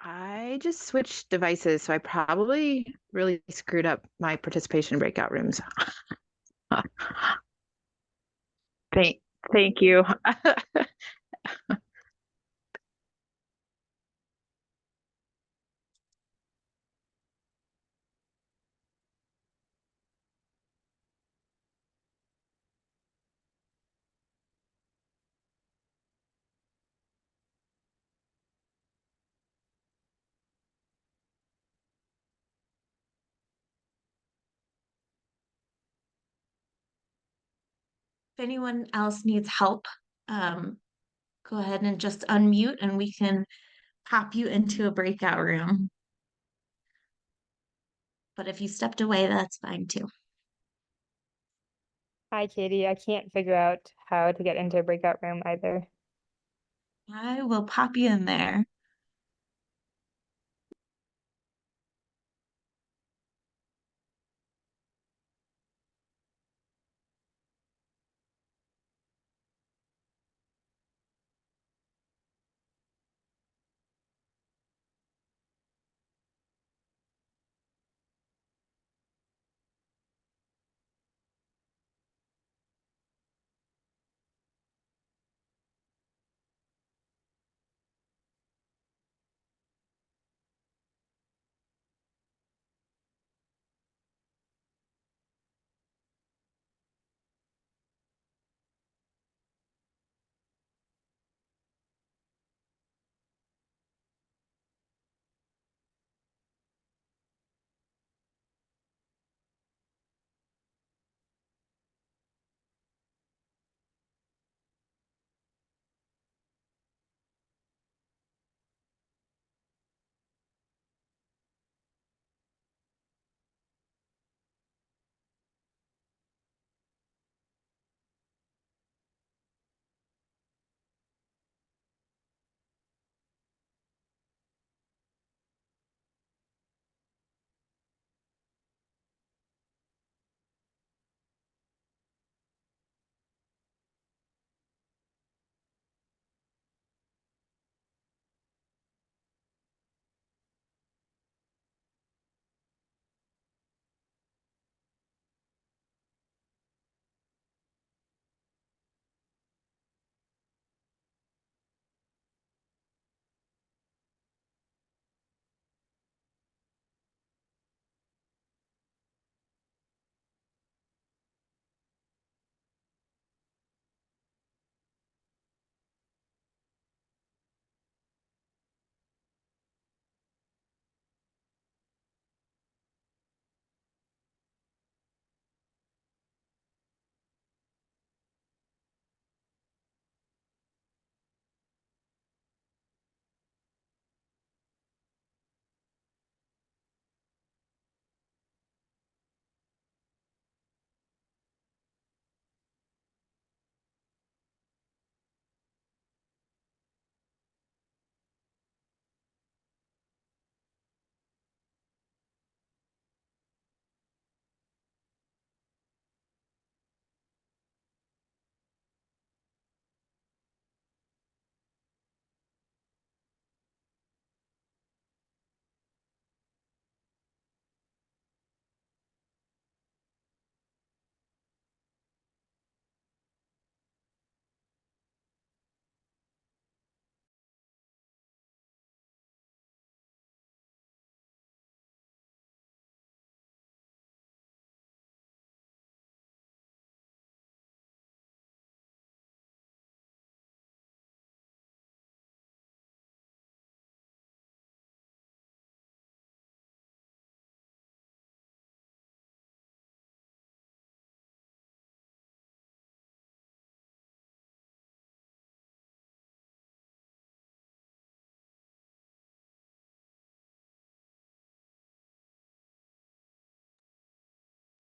I just switched devices, so I probably really screwed up my participation breakout rooms. Thank you. If anyone else needs help, go ahead and just unmute and we can pop you into a breakout room. But if you stepped away, that's fine too. Hi, Katie. I can't figure out how to get into a breakout room either. I will pop you in there.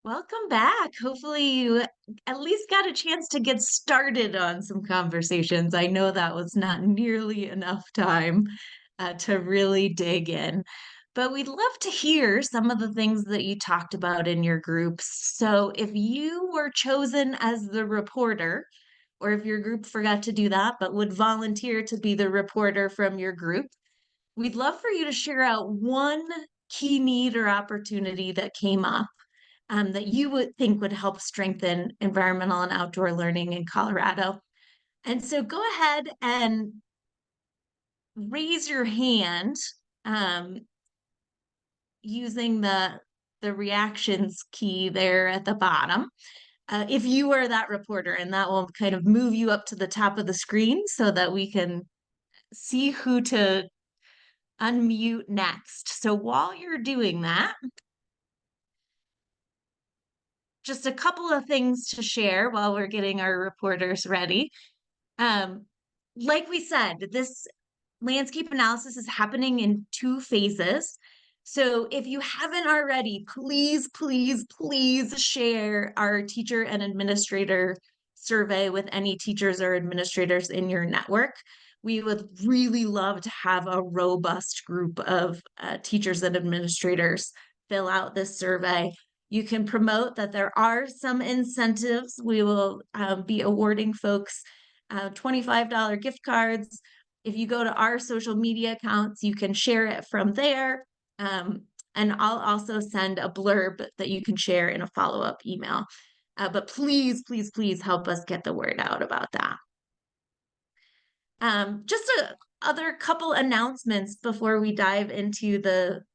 Welcome back. Hopefully you at least got a chance to get started on some conversations. I know that was not nearly enough time to really dig in, but we'd love to hear some of the things that you talked about in your groups. So if you were chosen as the reporter, or if your group forgot to do that, but would volunteer to be the reporter from your group, we'd love for you to share out one key need or opportunity that came up that you would think would help strengthen environmental and outdoor learning in Colorado. And so go ahead and raise your hand using the reactions key there at the bottom. If you are that reporter, and that will kind of move you up to the top of the screen so that we can see who to unmute next. So while you're doing that, just a couple of things to share while we're getting our reporters ready. Like we said, this landscape analysis is happening in 2 phases. So if you haven't already, please, please, please share our teacher and administrator survey with any teachers or administrators in your network. We would really love to have a robust group of teachers and administrators fill out this survey. You can promote that there are some incentives. We will be awarding folks $25 gift cards. If you go to our social media accounts, you can share it from there. And I'll also send a blurb that you can share in a follow-up email. But please, please, please help us get the word out about that. Just other couple announcements before we dive into the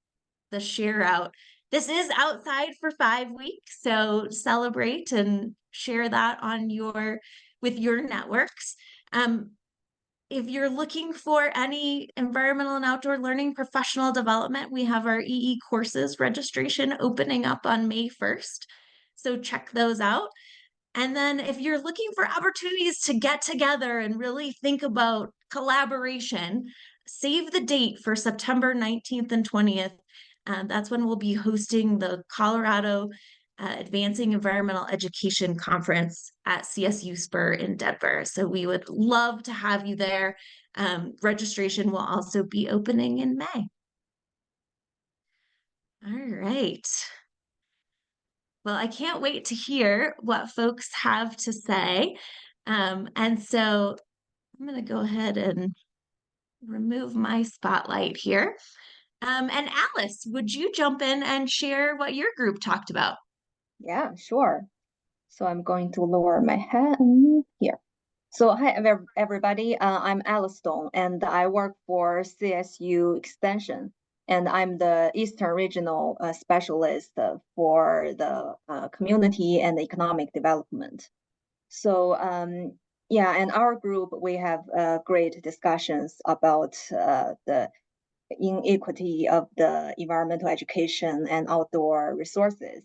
share out. This is outside for 5 weeks, so celebrate and share that on with your networks. If you're looking for any environmental and outdoor learning professional development, we have our EE courses registration opening up on May 1st. So check those out. And then if you're looking for opportunities to get together and really think about collaboration, save the date for September 19th and 20th. That's when we'll be hosting the Colorado Advancing Environmental Education Conference at CSU Spur in Denver. So we would love to have you there. Registration will also be opening in May. All right. Well, I can't wait to hear what folks have to say. And so I'm going to go ahead and remove my spotlight here. And Alice, would you jump in and share what your group talked about? Yeah, sure. So I'm going to lower my hand here. So hi, everybody. I'm Alice Dong, and I work for CSU Extension, and I'm the Eastern Regional Specialist for the Community and Economic Development. So yeah, in our group, we have great discussions about the inequity of the environmental education and outdoor resources.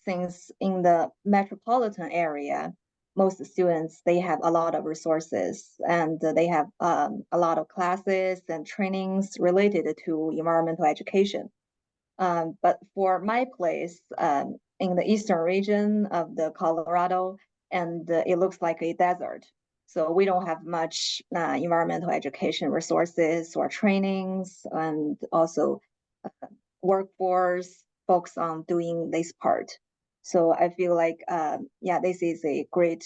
Since in the metropolitan area, most students, they have a lot of resources and they have a lot of classes and trainings related to environmental education. But for my place in the eastern region of the Colorado, and it looks like a desert. So we don't have much environmental education resources or trainings, and also workforce focus on doing this part. So I feel like, yeah, this is a great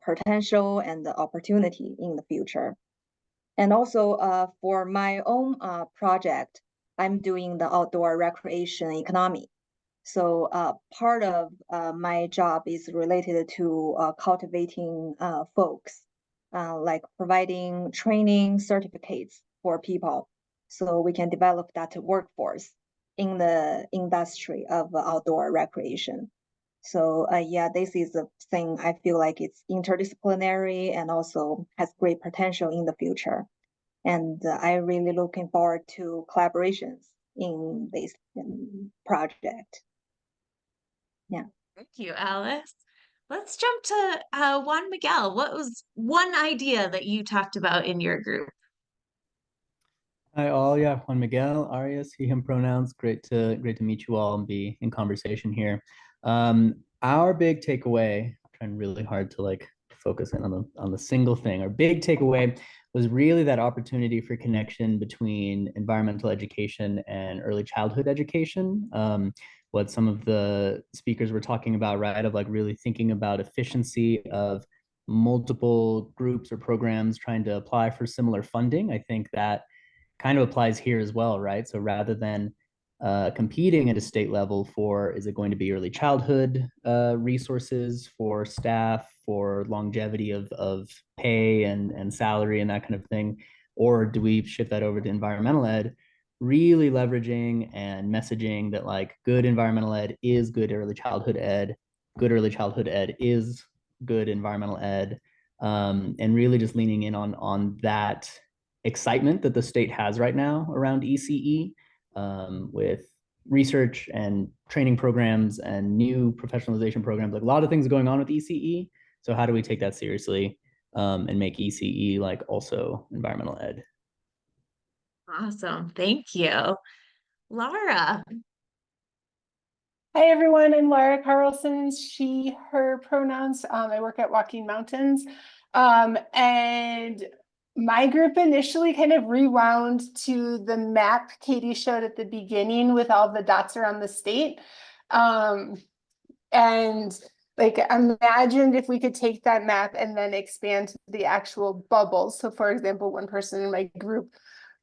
potential and opportunity in the future. And also for my own project, I'm doing the outdoor recreation economy. So part of my job is related to cultivating folks, like providing training certificates for people so we can develop that workforce in the industry of outdoor recreation. So yeah, this is a thing I feel like it's interdisciplinary and also has great potential in the future. And I'm really looking forward to collaborations in this project. Yeah. Thank you, Alice. Let's jump to Juan Miguel. What was one idea that you talked about in your group? Hi all, yeah, Juan Miguel, Arias, he, him pronouns. Great to meet you all and be in conversation here. Our big takeaway, I'm trying really hard to like focus in on the single thing. Our big takeaway was really that opportunity for connection between environmental education and early childhood education. What some of the speakers were talking about, right? Of like really thinking about efficiency of multiple groups or programs trying to apply for similar funding. I think that kind of applies here as well, right? So rather than competing at a state level for, is it going to be early childhood resources for staff, for longevity of pay and salary and that kind of thing? Or do we shift that over to environmental ed, really leveraging and messaging that like good environmental ed is good early childhood ed, good early childhood ed is good environmental ed, and really just leaning in on that excitement that the state has right now around ECE, with research and training programs and new professionalization programs, like a lot of things going on with ECE. So how do we take that seriously, and make ECE like also environmental ed? Awesome. Thank you. Laura. Hi everyone, I'm Laura Carlson, she, her pronouns. I work at Walking Mountains. And my group initially kind of rewound to the map Katie showed at the beginning with all the dots around the state. And like imagined if we could take that map and then expand to the actual bubbles. So for example, one person in my group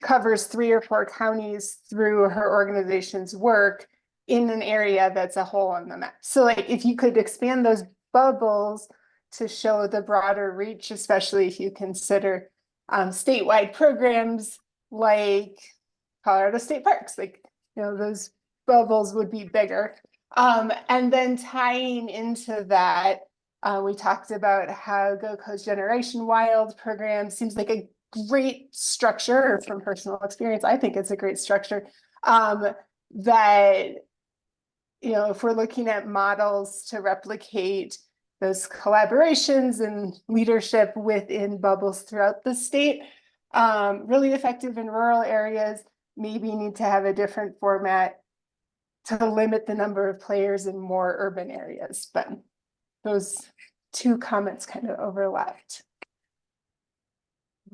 covers 3 or 4 counties through her organization's work in an area that's a hole on the map. So like if you could expand those bubbles to show the broader reach, especially if you consider statewide programs like Colorado State Parks, like, you know, those bubbles would be bigger. And then tying into that, we talked about how GoCo's Generation Wild program seems like a great structure. From personal experience, I think it's a great structure, that, you know, if we're looking at models to replicate those collaborations and leadership within bubbles throughout the state, really effective in rural areas, maybe need to have a different format to limit the number of players in more urban areas. But those 2 comments kind of overlapped.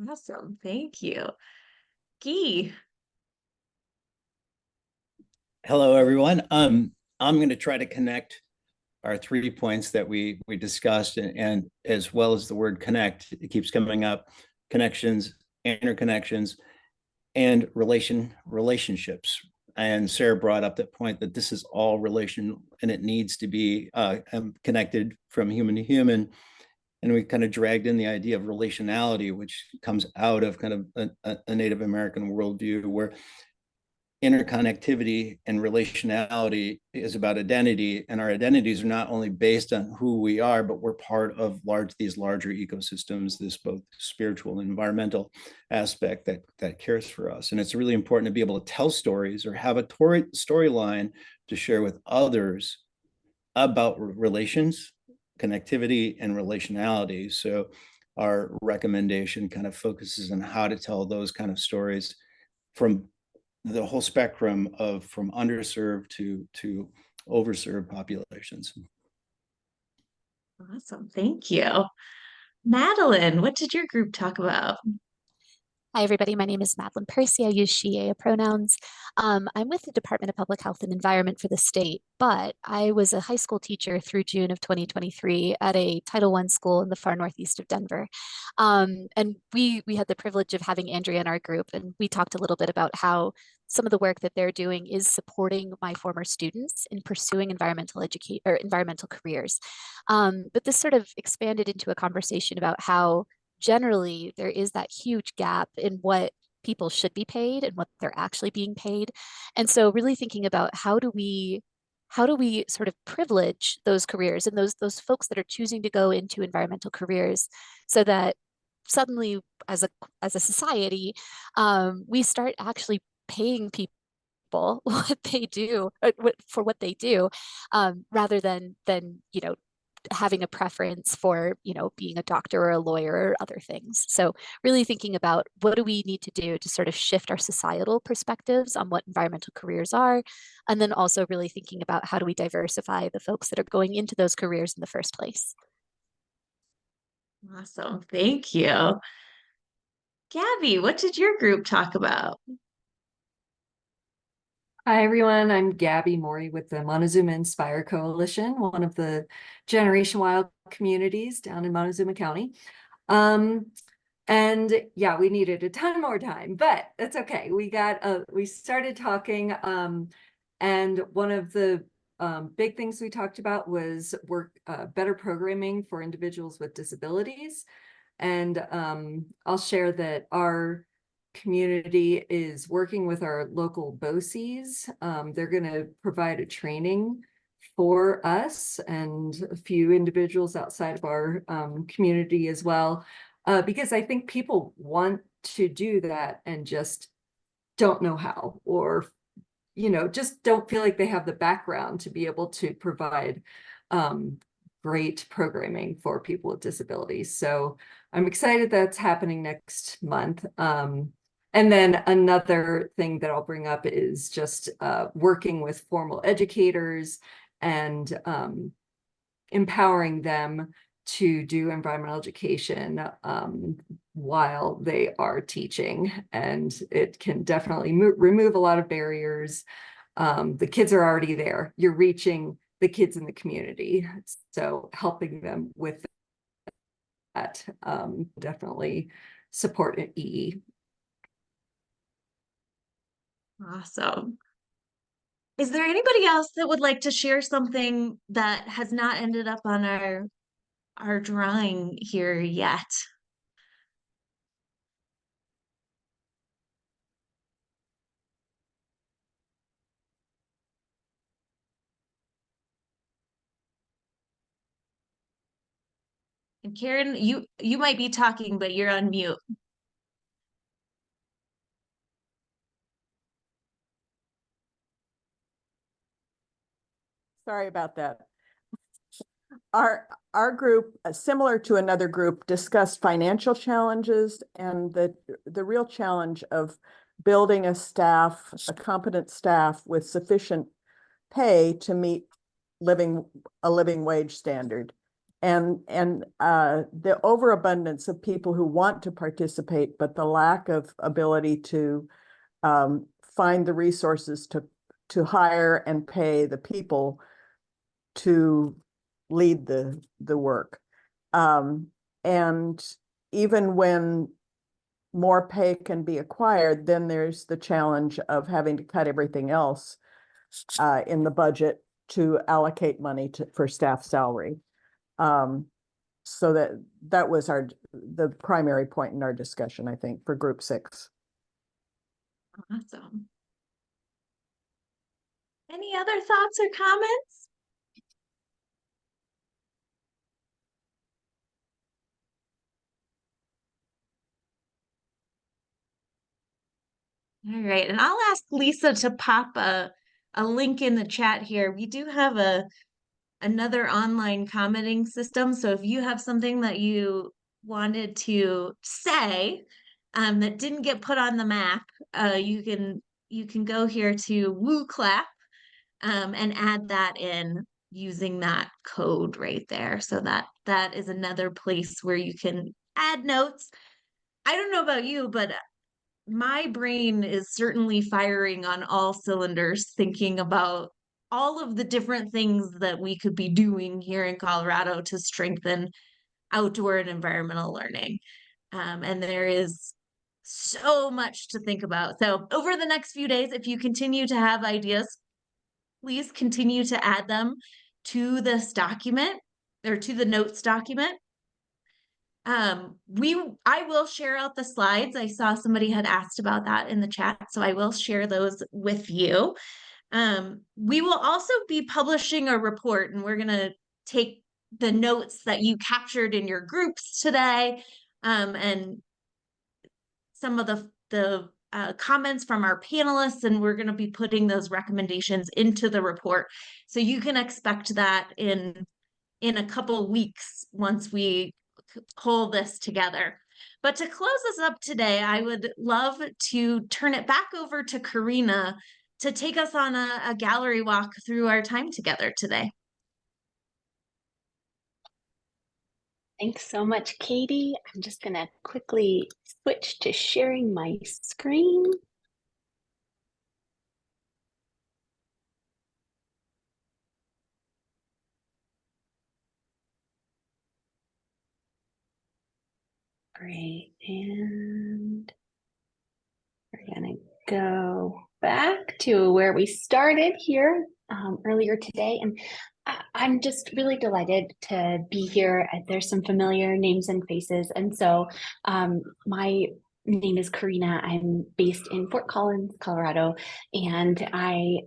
Awesome. Thank you. Guy. Hello, everyone. I'm going to try to connect our 3 points that we discussed, and as well as the word connect. It keeps coming up: connections, interconnections, and relationships. And Sarah brought up that point that this is all relation, and it needs to be connected from human to human. And we kind of dragged in the idea of relationality, which comes out of kind of a Native American worldview, where interconnectivity and relationality is about identity, and our identities are not only based on who we are, but we're part of these larger ecosystems, this both spiritual and environmental aspect that cares for us. And it's really important to be able to tell stories or have a storyline to share with others about relations, connectivity, and relationality. So our recommendation kind of focuses on how to tell those kind of stories from the whole spectrum of from underserved to overserved populations. Awesome. Thank you. Madeline, what did your group talk about? Hi, everybody. My name is Madeline Percy. I use she, pronouns. I'm with the Department of Public Health and Environment for the state, but I was a high school teacher through June of 2023 at a Title I school in the far northeast of Denver. And we had the privilege of having Andrea in our group, and we talked a little bit about how some of the work that they're doing is supporting my former students in pursuing environmental careers. But this sort of expanded into a conversation about how generally there is that huge gap in what people should be paid and what they're actually being paid. And so really thinking about how do we sort of privilege those careers and those folks that are choosing to go into environmental careers, so that suddenly as a society, we start actually paying people what they do, for what they do, rather than having a preference for, you know, being a doctor or a lawyer or other things. So really thinking about what do we need to do to sort of shift our societal perspectives on what environmental careers are, and then also really thinking about how do we diversify the folks that are going into those careers in the first place. Awesome. Thank you. Gabby, what did your group talk about? Hi, everyone. I'm Gabby Morey with the Montezuma Inspire Coalition, one of the Generation Wild communities down in Montezuma County. And yeah, we needed a ton more time, but that's okay. We started talking, and one of the big things we talked about was better programming for individuals with disabilities. And I'll share that our community is working with our local BOCES. They're going to provide a training for us and a few individuals outside of our community as well, because I think people want to do that and just don't know how, or just don't feel like they have the background to be able to provide great programming for people with disabilities. So I'm excited that's happening next month. And then another thing that I'll bring up is just working with formal educators and empowering them to do environmental education while they are teaching. And it can definitely remove a lot of barriers. The kids are already there. You're reaching the kids in the community. So helping them with that definitely support EE. Awesome. Is there anybody else that would like to share something that has not ended up on our drawing here yet? And Karen, you might be talking, but you're on mute. Sorry about that. Our group, similar to another group, discussed financial challenges and the real challenge of building a competent staff with sufficient pay to meet a living wage standard. And the overabundance of people who want to participate, but the lack of ability to find the resources to hire and pay the people to lead the work. And even when more pay can be acquired, then there's the challenge of having to cut everything else in the budget to allocate money for staff salary. So that was the primary point in our discussion, I think, for group 6. Awesome. Any other thoughts or comments? All right, and I'll ask Lisa to pop a link in the chat here. We do have another online commenting system. So if you have something that you wanted to say that didn't get put on the map, you can go here to Woo Clap and add that in using that code right there. So that is another place where you can add notes. I don't know about you, but my brain is certainly firing on all cylinders, thinking about all of the different things that we could be doing here in Colorado to strengthen outdoor and environmental learning. And there is so much to think about. So over the next few days, if you continue to have ideas, please continue to add them to this document or to the notes document. I will share out the slides. I saw somebody had asked about that in the chat, so I will share those with you. We will also be publishing a report, and we're going to take the notes that you captured in your groups today, and some of the comments from our panelists, and we're going to be putting those recommendations into the report. So you can expect that in in a couple weeks once we pull this together. But to close us up today, I would love to turn it back over to Karina to take us on a gallery walk through our time together today. Thanks so much, Katie. I'm just going to quickly switch to sharing my screen. Great, and we're going to go back to where we started here earlier today. And I'm just really delighted to be here. There's some familiar names and faces. And so my name is Karina. I'm based in Fort Collins, Colorado, and I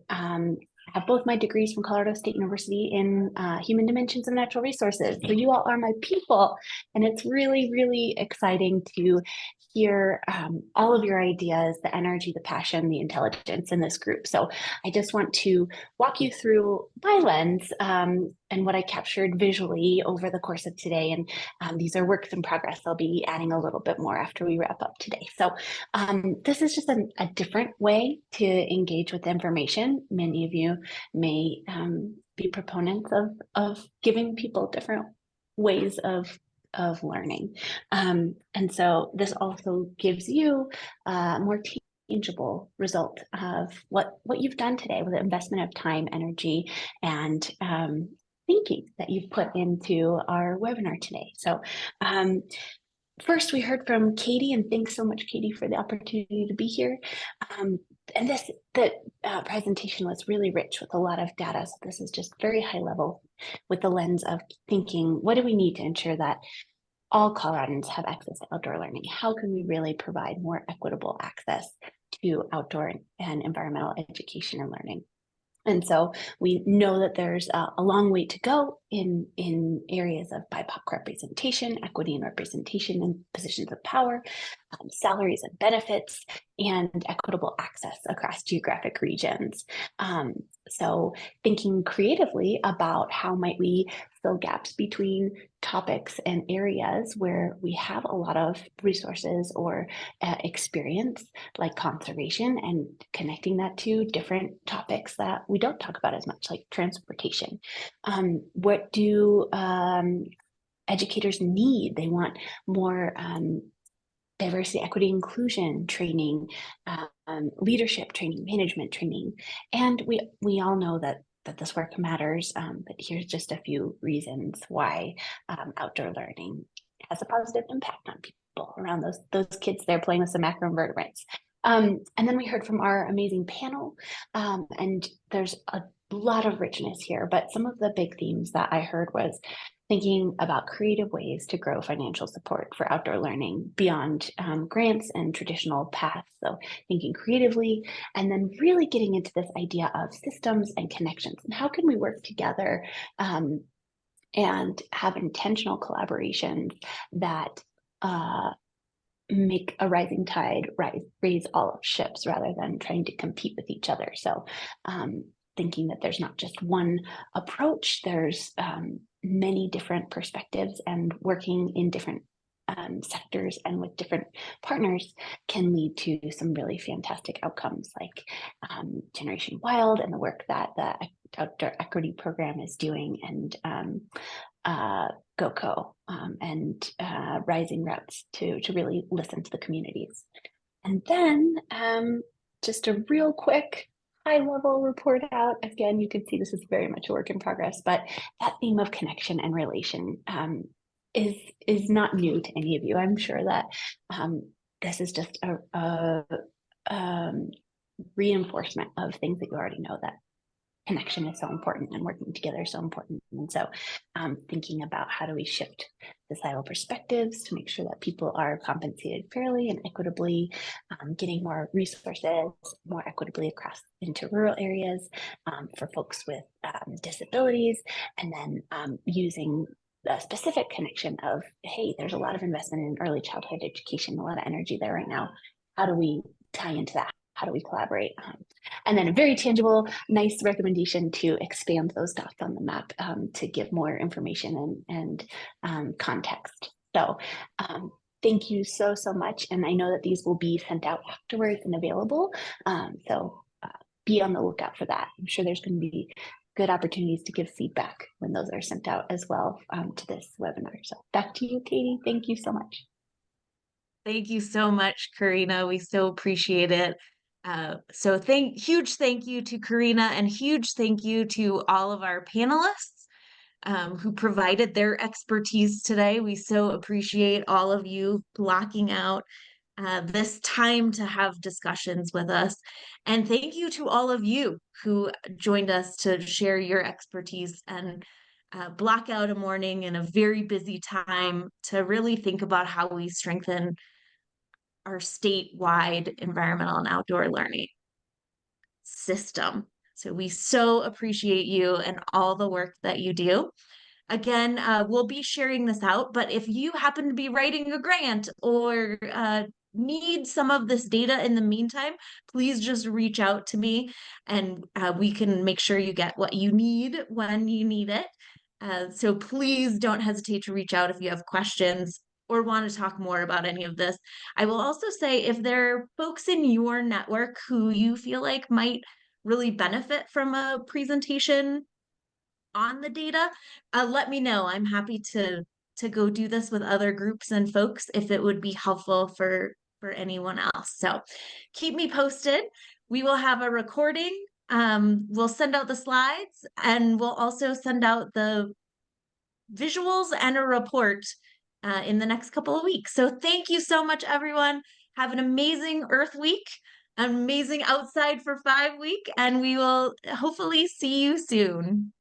have both my degrees from Colorado State University in Human Dimensions and Natural Resources. So you all are my people, and it's really, really exciting to hear all of your ideas, the energy, the passion, the intelligence in this group. So I just want to walk you through my lens and what I captured visually over the course of today. And these are works in progress. I'll be adding a little bit more after we wrap up today. So this is just a different way to engage with information. Many of you may be proponents of giving people different ways of learning. And so this also gives you more tangible result of what you've done today with the investment of time, energy, and thinking that you've put into our webinar today. So first, we heard from Katie, and thanks so much, Katie, for the opportunity to be here. And the presentation was really rich with a lot of data. So this is just very high level with the lens of thinking, what do we need to ensure that all Coloradans have access to outdoor learning? How can we really provide more equitable access to outdoor and environmental education and learning? And so we know that there's a long way to go in areas of BIPOC representation, equity and representation in positions of power, salaries and benefits, and equitable access across geographic regions. So thinking creatively about how might we fill gaps between topics and areas where we have a lot of resources or experience, like conservation, and connecting that to different topics that we don't talk about as much, like transportation. What do educators need? They want more diversity, equity, inclusion training, leadership training, management training. And we all know that this work matters, but here's just a few reasons why outdoor learning has a positive impact on people around those kids there playing with some macroinvertebrates. And then we heard from our amazing panel, and there's a lot of richness here, but some of the big themes that I heard was thinking about creative ways to grow financial support for outdoor learning beyond grants and traditional paths. So thinking creatively, and then really getting into this idea of systems and connections, and how can we work together and have intentional collaborations that make a rising tide raise all ships rather than trying to compete with each other. So thinking that there's not just one approach, there's many different perspectives, and working in different sectors and with different partners can lead to some really fantastic outcomes, like Generation Wild and the work that the Outdoor Equity Program is doing, and GoCo and Rising Routes to really listen to the communities. And then just a real quick high-level report out. Again, you can see this is very much a work in progress, but that theme of connection and relation is not new to any of you. I'm sure that this is just a reinforcement of things that you already know, that connection is so important and working together is so important. And so thinking about how do we shift societal perspectives to make sure that people are compensated fairly and equitably, getting more resources more equitably across into rural areas for folks with disabilities, and then using the specific connection of, hey, there's a lot of investment in early childhood education, a lot of energy there right now. How do we tie into that? how do we collaborate? And then a very tangible, nice recommendation to expand those dots on the map to give more information and context. So thank you so much. And I know that these will be sent out afterwards and available. So be on the lookout for that. I'm sure there's going to be good opportunities to give feedback when those are sent out as well to this webinar. So back to you, Katie. Thank you so much. Thank you so much, Karina. We so appreciate it. So huge thank you to Karina, and huge thank you to all of our panelists who provided their expertise today. We so appreciate all of you blocking out this time to have discussions with us. And thank you to all of you who joined us to share your expertise and block out a morning in a very busy time to really think about how we strengthen our statewide environmental and outdoor learning system. So we so appreciate you and all the work that you do. Again, we'll be sharing this out, but if you happen to be writing a grant or need some of this data in the meantime, please just reach out to me and we can make sure you get what you need when you need it. So please don't hesitate to reach out if you have questions or want to talk more about any of this. I will also say if there are folks in your network who you feel like might really benefit from a presentation on the data, let me know. I'm happy to go do this with other groups and folks if it would be helpful for anyone else. So keep me posted. We will have a recording. We'll send out the slides, and we'll also send out the visuals and a report in the next couple of weeks. So thank you so much, everyone. Have an amazing Earth Week, amazing outside for 5 week, and we will hopefully see you soon.